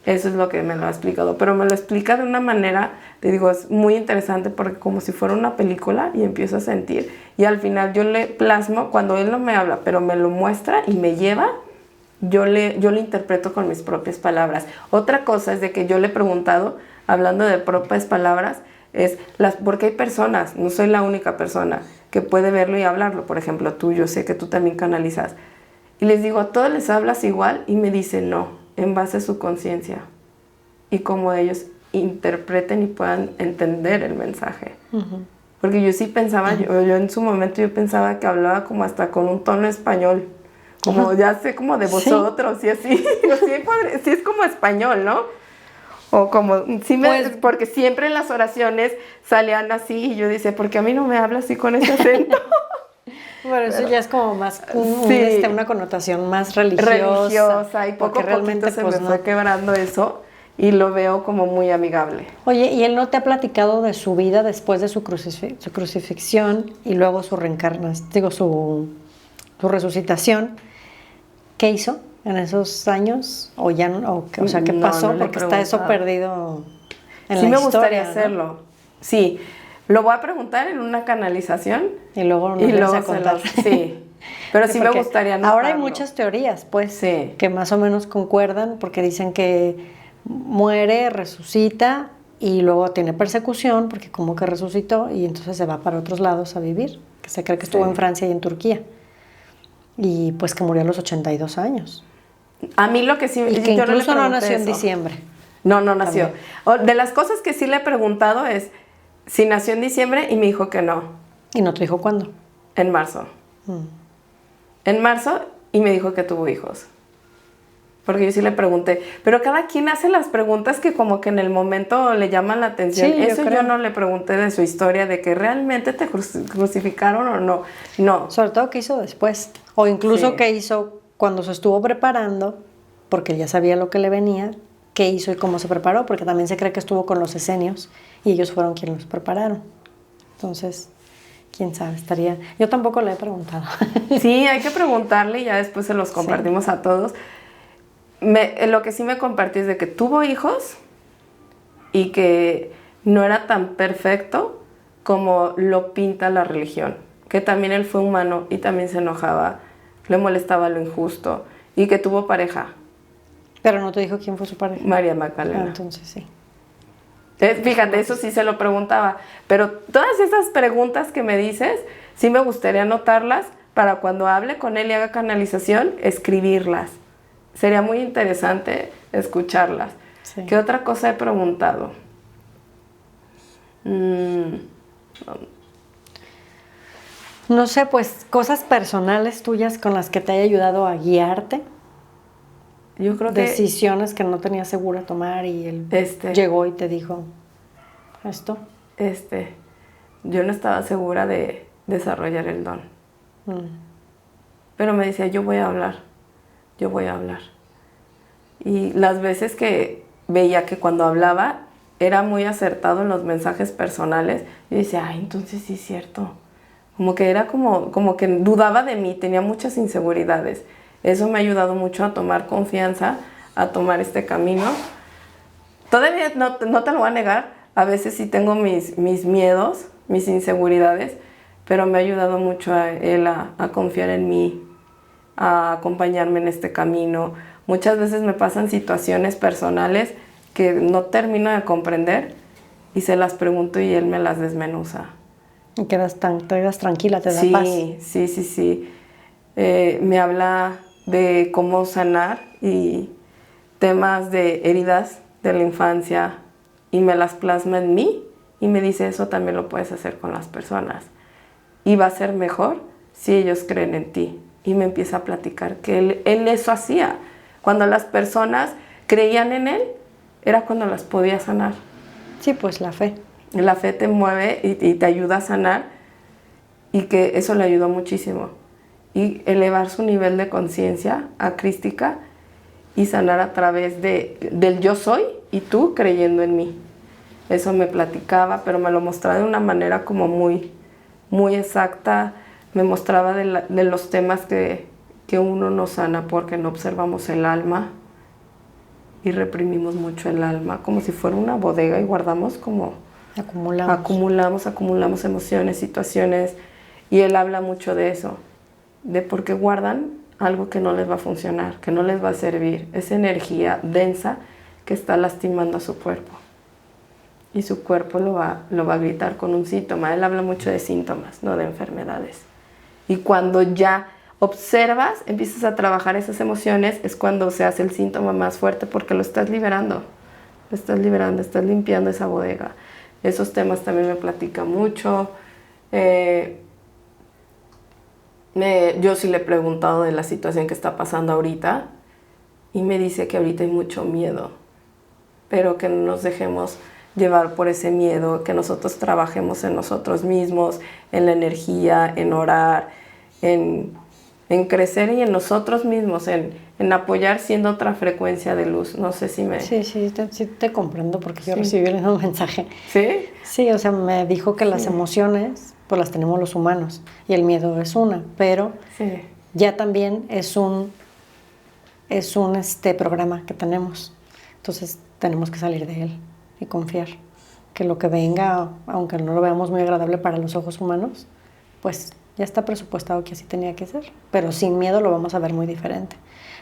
Speaker 1: Eso es lo que me lo ha explicado, pero me lo explica de una manera, te digo, es muy interesante porque como si fuera una película y empiezo a sentir y al final yo le plasmo, cuando él no me habla, pero me lo muestra y me lleva, yo le interpreto con mis propias palabras. Otra cosa es de que yo le he preguntado, hablando de propias palabras, es porque hay personas, no soy la única persona que puede verlo y hablarlo. Por ejemplo, tú, yo sé que tú también canalizas. Y les digo, ¿a todos les hablas igual? Y me dicen, no, en base a su conciencia. Y cómo ellos interpreten y puedan entender el mensaje. Porque yo sí pensaba, yo en su momento yo pensaba que hablaba como hasta con un tono español. Como ya sé, como de vosotros y así. Digo, sí es como español, ¿no? O como,
Speaker 2: Pues-
Speaker 1: porque siempre en las oraciones salían así y yo decía, ¿por qué a mí no me habla así con ese acento?
Speaker 2: Bueno, eso ya es como más
Speaker 1: Sí.
Speaker 2: una connotación más religiosa.
Speaker 1: Religiosa y poco
Speaker 2: porque
Speaker 1: a
Speaker 2: realmente
Speaker 1: poquito se
Speaker 2: pues
Speaker 1: me
Speaker 2: no.
Speaker 1: fue quebrando eso y lo veo como muy amigable.
Speaker 2: Oye, ¿y él no te ha platicado de su vida después de su crucifixión y luego su reencarnación, digo, su resucitación? ¿Qué hizo en esos años? ¿O ya no? O sea, ¿qué
Speaker 1: No,
Speaker 2: pasó?
Speaker 1: no le he
Speaker 2: Porque está eso
Speaker 1: preguntado.
Speaker 2: perdido en
Speaker 1: Sí
Speaker 2: la
Speaker 1: me
Speaker 2: historia,
Speaker 1: gustaría
Speaker 2: ¿no?
Speaker 1: hacerlo. Sí, lo voy a preguntar en una canalización
Speaker 2: Y luego nos
Speaker 1: y
Speaker 2: vienes
Speaker 1: luego
Speaker 2: a contar.
Speaker 1: sí. Pero sí me
Speaker 2: porque
Speaker 1: gustaría
Speaker 2: ahora hay
Speaker 1: anotarlo.
Speaker 2: muchas teorías, pues,
Speaker 1: Sí.
Speaker 2: que más o menos concuerdan, porque dicen que muere, resucita y luego tiene persecución, porque como que resucitó y entonces se va para otros lados a vivir, que se cree que estuvo
Speaker 1: Sí.
Speaker 2: en Francia y en Turquía. Y pues que murió a los 82 años.
Speaker 1: A mí lo que sí...
Speaker 2: Y que
Speaker 1: yo le
Speaker 2: incluso no
Speaker 1: pregunté
Speaker 2: nació en
Speaker 1: eso.
Speaker 2: diciembre.
Speaker 1: No nació.
Speaker 2: También.
Speaker 1: De las cosas que sí le he preguntado es si nació en diciembre y me dijo que no,
Speaker 2: Y no te dijo cuándo.
Speaker 1: en marzo. En marzo y me dijo que tuvo hijos. Porque yo sí le pregunté. Pero cada quien hace las preguntas que como que en el momento le llaman la atención.
Speaker 2: Sí, yo
Speaker 1: Eso
Speaker 2: creo.
Speaker 1: yo no le pregunté de su historia, de que realmente te crucificaron o no. No.
Speaker 2: Sobre todo qué hizo después. O incluso
Speaker 1: Sí.
Speaker 2: qué hizo cuando se estuvo preparando, porque ya sabía lo que le venía, qué hizo y cómo se preparó, porque también se cree que estuvo con los esenios y ellos fueron quienes los prepararon. Entonces, quién sabe, estaría... Yo tampoco le he preguntado.
Speaker 1: Sí, hay que preguntarle y ya después se los compartimos a todos. Lo que sí me compartió es de que tuvo hijos y que no era tan perfecto como lo pinta la religión. Que también él fue humano y también se enojaba, le molestaba lo injusto y que tuvo pareja.
Speaker 2: Pero no te dijo quién fue su pareja.
Speaker 1: María Magdalena.
Speaker 2: Ah, entonces sí.
Speaker 1: Fíjate, eso sí se lo preguntaba. Pero todas esas preguntas que me dices, sí me gustaría anotarlas para cuando hable con él y haga canalización, escribirlas. Sería muy interesante escucharlas.
Speaker 2: Sí.
Speaker 1: ¿Qué otra cosa he preguntado?
Speaker 2: No sé, pues cosas personales tuyas con las que te haya ayudado a guiarte.
Speaker 1: Yo creo que
Speaker 2: Decisiones que no tenías segura tomar y él llegó y te dijo esto.
Speaker 1: yo no estaba segura de desarrollar el don. Pero me decía, yo voy a hablar. Y las veces que veía que cuando hablaba era muy acertado en los mensajes personales, yo decía, ay, entonces sí es cierto. Como que era como que dudaba de mí, tenía muchas inseguridades. Eso me ha ayudado mucho a tomar confianza, a tomar este camino. Todavía no te lo voy a negar, a veces sí tengo mis miedos, mis inseguridades, pero me ha ayudado mucho a él a confiar en mí, a acompañarme en este camino. Muchas veces me pasan situaciones personales que no termino de comprender y se las pregunto y él me las desmenuza.
Speaker 2: Y te quedas tranquila, te da paz.
Speaker 1: Sí. Me habla de cómo sanar y temas de heridas de la infancia y me las plasma en mí y me dice, eso también lo puedes hacer con las personas y va a ser mejor si ellos creen en ti. Y me empieza a platicar que él eso hacía. Cuando las personas creían en él, era cuando las podía sanar.
Speaker 2: Sí, pues la fe.
Speaker 1: La fe te mueve y te ayuda a sanar y que eso le ayudó muchísimo. Y elevar su nivel de conciencia a crística y sanar a través del yo soy y tú creyendo en mí. Eso me platicaba, pero me lo mostraba de una manera como muy, muy exacta. Me mostraba de los temas que uno no sana porque no observamos el alma y reprimimos mucho el alma, como si fuera una bodega y guardamos como... Acumulamos emociones, situaciones, y él habla mucho de eso, de por qué guardan algo que no les va a funcionar, que no les va a servir, esa energía densa que está lastimando a su cuerpo. Y su cuerpo lo va a gritar con un síntoma. Él habla mucho de síntomas, no de enfermedades. Y cuando ya observas, empiezas a trabajar esas emociones, es cuando se hace el síntoma más fuerte porque lo estás liberando, estás limpiando esa bodega. Esos temas también me platica mucho. Yo sí le he preguntado de la situación que está pasando ahorita y me dice que ahorita hay mucho miedo, pero que no nos dejemos llevar por ese miedo, que nosotros trabajemos en nosotros mismos, en la energía, en orar, en crecer y en nosotros mismos, en apoyar siendo otra frecuencia de luz. No sé si me...
Speaker 2: Sí, te comprendo porque yo recibí el mismo mensaje.
Speaker 1: ¿Sí?
Speaker 2: Sí, o sea, me dijo que las emociones, pues las tenemos los humanos y el miedo es una, pero ya también es un programa que tenemos. Entonces tenemos que salir de él y confiar que lo que venga, aunque no lo veamos muy agradable para los ojos humanos, pues ya está presupuestado que así tenía que ser, pero sin miedo lo vamos a ver muy diferente.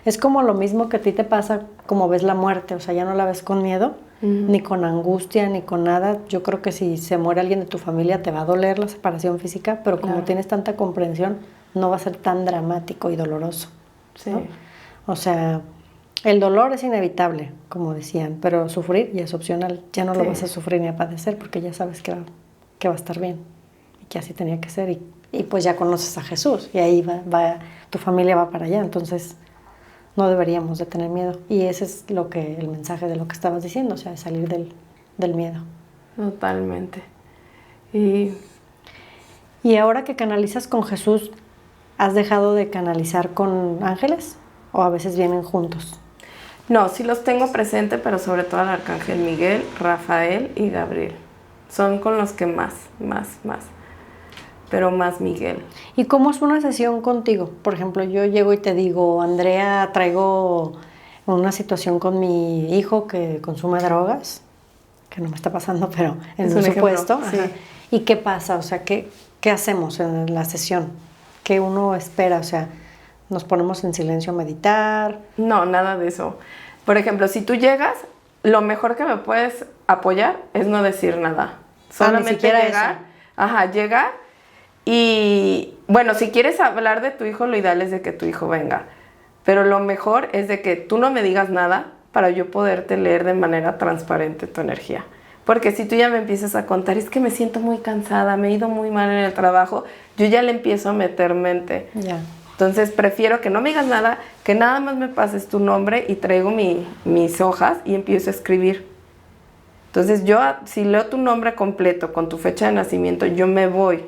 Speaker 2: Es como lo mismo que a ti te pasa como ves la muerte, o sea, ya no la ves con miedo, ni con angustia, ni con nada. Yo creo que si se muere alguien de tu familia te va a doler la separación física, pero como tienes tanta comprensión, no va a ser tan dramático y doloroso, ¿no? O sea, el dolor es inevitable, como decían, pero sufrir ya es opcional. Ya no lo vas a sufrir ni a padecer porque ya sabes que va a estar bien y que así tenía que ser. Y pues ya conoces a Jesús y ahí tu familia va para allá, entonces no deberíamos de tener miedo. Y ese es el mensaje de lo que estabas diciendo, o sea, de salir del miedo.
Speaker 1: Totalmente.
Speaker 2: Y ahora que canalizas con Jesús, ¿has dejado de canalizar con ángeles o a veces vienen juntos?
Speaker 1: No, sí los tengo presente, pero sobre todo al Arcángel Miguel, Rafael y Gabriel. Son con los que más. pero más Miguel.
Speaker 2: ¿Y cómo es una sesión contigo? Por ejemplo, yo llego y te digo, Andrea, traigo una situación con mi hijo que consume drogas, que no me está pasando, pero en
Speaker 1: Es
Speaker 2: un
Speaker 1: un ejemplo,
Speaker 2: supuesto.
Speaker 1: sí.
Speaker 2: Ajá. ¿Y qué pasa? O sea, ¿qué hacemos en la sesión? ¿Qué uno espera? O sea, ¿nos ponemos en silencio a meditar?
Speaker 1: No, nada de eso. Por ejemplo, si tú llegas, lo mejor que me puedes apoyar es no decir nada. Solamente
Speaker 2: siquiera
Speaker 1: llegar.
Speaker 2: eso.
Speaker 1: Ajá, llegar. Y bueno, si quieres hablar de tu hijo, lo ideal es de que tu hijo venga. Pero lo mejor es de que tú no me digas nada para yo poderte leer de manera transparente tu energía. Porque si tú ya me empiezas a contar, es que me siento muy cansada, me he ido muy mal en el trabajo, yo ya le empiezo a meter mente.
Speaker 2: Ya.
Speaker 1: Entonces prefiero que no me digas nada, que nada más me pases tu nombre y traigo mis hojas y empiezo a escribir. Entonces yo, si leo tu nombre completo con tu fecha de nacimiento, yo me voy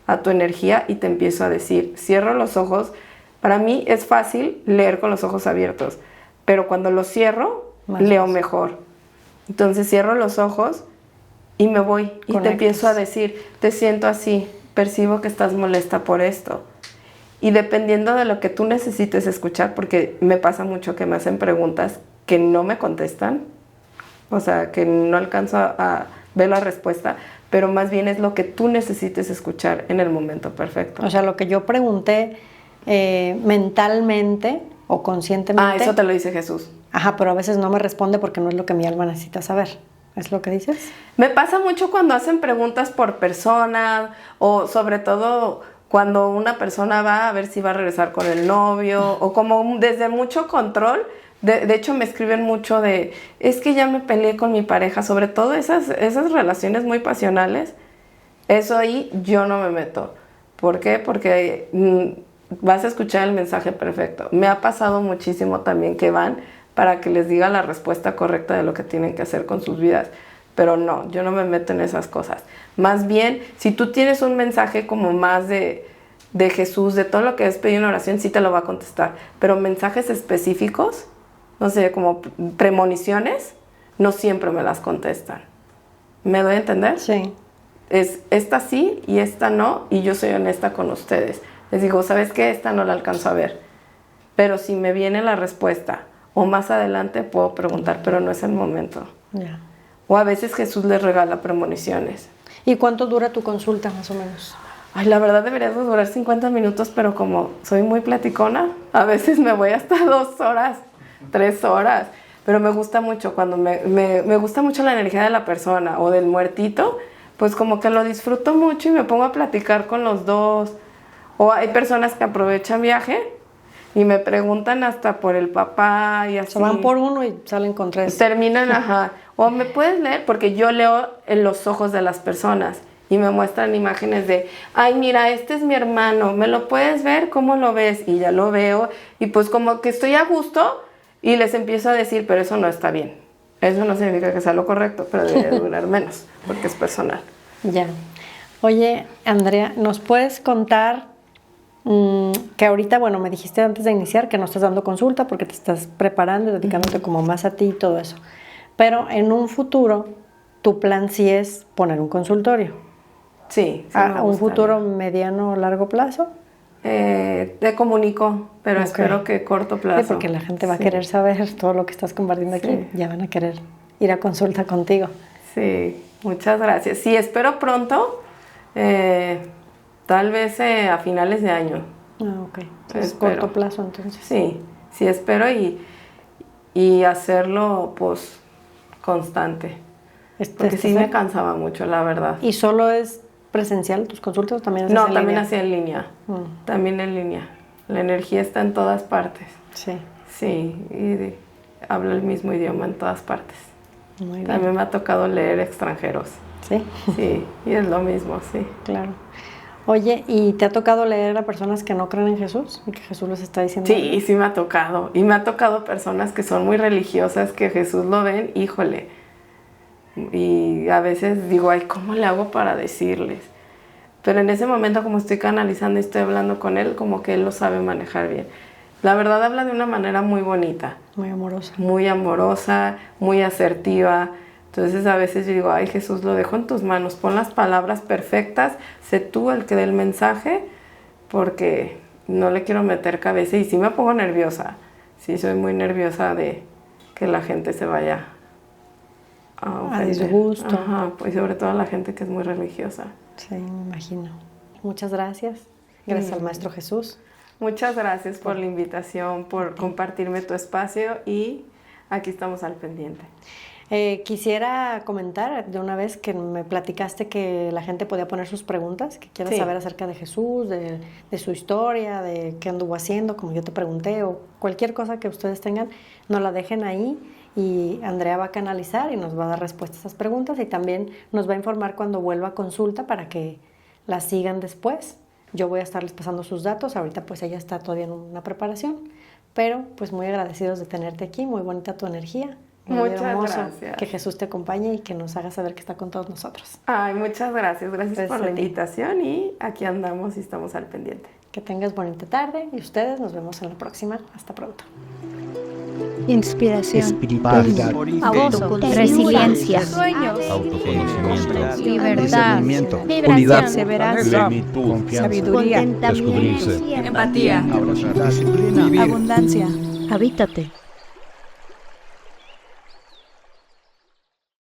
Speaker 1: a tu energía y te empiezo a decir, cierro los ojos. Para mí es fácil leer con los ojos abiertos, pero cuando los cierro,
Speaker 2: Más
Speaker 1: leo
Speaker 2: fácil.
Speaker 1: mejor. Entonces cierro los ojos y me voy y te
Speaker 2: Conectas.
Speaker 1: empiezo a decir, te siento así, percibo que estás molesta por esto. Y dependiendo de lo que tú necesites escuchar, porque me pasa mucho que me hacen preguntas que no me contestan, o sea, que no alcanzo a ver la respuesta, pero más bien es lo que tú necesites escuchar en el momento perfecto.
Speaker 2: O sea, lo que yo pregunté mentalmente o conscientemente.
Speaker 1: Ah, eso te lo dice Jesús.
Speaker 2: Ajá, pero a veces no me responde porque no es lo que mi alma necesita saber. ¿Es lo que dices?
Speaker 1: Me pasa mucho cuando hacen preguntas por persona o sobre todo cuando una persona va a ver si va a regresar con el novio o como desde mucho control. De hecho, me escriben mucho de, es que ya me peleé con mi pareja, sobre todo esas relaciones muy pasionales. Eso ahí yo no me meto. ¿Por qué? Porque vas a escuchar el mensaje perfecto. Me ha pasado muchísimo también que van para que les diga la respuesta correcta de lo que tienen que hacer con sus vidas. Pero no, yo no me meto en esas cosas. Más bien, si tú tienes un mensaje como más de Jesús, de todo lo que has pedido en oración, sí te lo va a contestar. Pero mensajes específicos, no sé, como premoniciones, no siempre me las contestan. ¿Me doy a entender?
Speaker 2: Sí.
Speaker 1: Es esta sí y esta no, y yo soy honesta con ustedes. Les digo, ¿sabes qué? Esta no la alcanzo a ver. Pero si me viene la respuesta, o más adelante puedo preguntar, pero no es el momento.
Speaker 2: Ya.
Speaker 1: O a veces Jesús les regala premoniciones.
Speaker 2: ¿Y cuánto dura tu consulta, más o menos?
Speaker 1: Ay, la verdad debería de durar 50 minutos, pero como soy muy platicona, a veces me voy hasta 2 horas, 3 horas. Pero me gusta mucho cuando me gusta mucho la energía de la persona o del muertito, pues como que lo disfruto mucho y me pongo a platicar con los dos. O hay personas que aprovechan viaje y me preguntan hasta por el papá y así.
Speaker 2: Se van por uno y salen con 3.
Speaker 1: Terminan, ajá. O me puedes leer, porque yo leo en los ojos de las personas y me muestran imágenes de, ay, mira, este es mi hermano, ¿me lo puedes ver? ¿Cómo lo ves? Y ya lo veo y pues como que estoy a gusto y les empiezo a decir, pero eso no está bien. Eso no significa que sea lo correcto, pero debe durar menos, porque es personal.
Speaker 2: Ya. Oye, Andrea, ¿nos puedes contar que ahorita, bueno, me dijiste antes de iniciar que no estás dando consulta porque te estás preparando y dedicándote como más a ti y todo eso? Pero en un futuro, tu plan sí es poner un consultorio.
Speaker 1: Sí, sí
Speaker 2: ¿A
Speaker 1: me
Speaker 2: un
Speaker 1: gustaría.
Speaker 2: futuro mediano o largo plazo?
Speaker 1: Te comunico, pero
Speaker 2: Ok.
Speaker 1: espero que corto plazo.
Speaker 2: Sí, porque la gente va a
Speaker 1: Sí.
Speaker 2: querer saber todo lo que estás compartiendo aquí.
Speaker 1: Sí.
Speaker 2: Ya van a querer ir a consulta contigo.
Speaker 1: Sí, muchas gracias. Sí, espero pronto, tal vez a finales de año.
Speaker 2: Ah, ok. Es
Speaker 1: Espero.
Speaker 2: corto plazo, entonces.
Speaker 1: Sí, sí espero y hacerlo pues constante. Porque sí me cansaba mucho, la verdad.
Speaker 2: ¿Y solo es presencial tus consultas o también haces
Speaker 1: No,
Speaker 2: en
Speaker 1: también
Speaker 2: línea?
Speaker 1: hacía en línea. También en línea. La energía está en todas partes.
Speaker 2: Sí,
Speaker 1: Sí, y habla el mismo idioma en todas partes.
Speaker 2: muy bien.
Speaker 1: También me ha tocado leer extranjeros.
Speaker 2: Sí,
Speaker 1: Sí, y es lo mismo, sí.
Speaker 2: claro. Oye, ¿y te ha tocado leer a personas que no creen en Jesús y que Jesús les está diciendo
Speaker 1: Sí,
Speaker 2: algo?
Speaker 1: sí me ha tocado. Y me ha tocado personas que son muy religiosas, que Jesús lo ven, híjole. Y a veces digo, ay, ¿cómo le hago para decirles? Pero en ese momento, como estoy canalizando y estoy hablando con él, como que él lo sabe manejar bien. La verdad habla de una manera muy bonita,
Speaker 2: Muy amorosa.
Speaker 1: muy amorosa, muy asertiva. Entonces a veces yo digo, ay Jesús, lo dejo en tus manos, pon las palabras perfectas, sé tú el que dé el mensaje, porque no le quiero meter cabeza y sí me pongo nerviosa, sí soy muy nerviosa de que la gente se vaya a ofender.
Speaker 2: disgusto.
Speaker 1: Ajá, pues sobre todo la gente que es muy religiosa.
Speaker 2: Sí, me imagino. Muchas gracias. Gracias al Maestro Jesús.
Speaker 1: Muchas gracias por la invitación, por compartirme tu espacio y aquí estamos al pendiente.
Speaker 2: Quisiera comentar de una vez que me platicaste que la gente podía poner sus preguntas, que quiera
Speaker 1: Sí.
Speaker 2: saber acerca de Jesús, de su historia, de qué anduvo haciendo, como yo te pregunté, o cualquier cosa que ustedes tengan, nos la dejen ahí y Andrea va a canalizar y nos va a dar respuesta a esas preguntas y también nos va a informar cuando vuelva a consulta para que la sigan después. Yo voy a estarles pasando sus datos, ahorita pues ella está todavía en una preparación, pero pues muy agradecidos de tenerte aquí, muy bonita tu energía. Muy
Speaker 1: Muchas
Speaker 2: hermoso.
Speaker 1: gracias.
Speaker 2: Que Jesús te acompañe y que nos haga saber que está con todos nosotros.
Speaker 1: Ay, muchas gracias. Gracias
Speaker 2: Gracias
Speaker 1: por la
Speaker 2: a ti.
Speaker 1: invitación y aquí andamos y estamos al pendiente.
Speaker 2: Que tengas bonita tarde y ustedes nos vemos en la próxima. Hasta pronto.
Speaker 3: Inspiración.
Speaker 4: Espiritualidad.
Speaker 3: Gozo. Resiliencia.
Speaker 4: Autoconocimiento.
Speaker 3: Libertad.
Speaker 4: Discernimiento.
Speaker 3: Unidad.
Speaker 5: Perseverancia,
Speaker 4: Plenitud.
Speaker 5: sabiduría,
Speaker 4: Descubrirse.
Speaker 3: Contentamiento.
Speaker 5: empatía,
Speaker 4: Disciplina.
Speaker 5: abundancia.
Speaker 3: Habítate.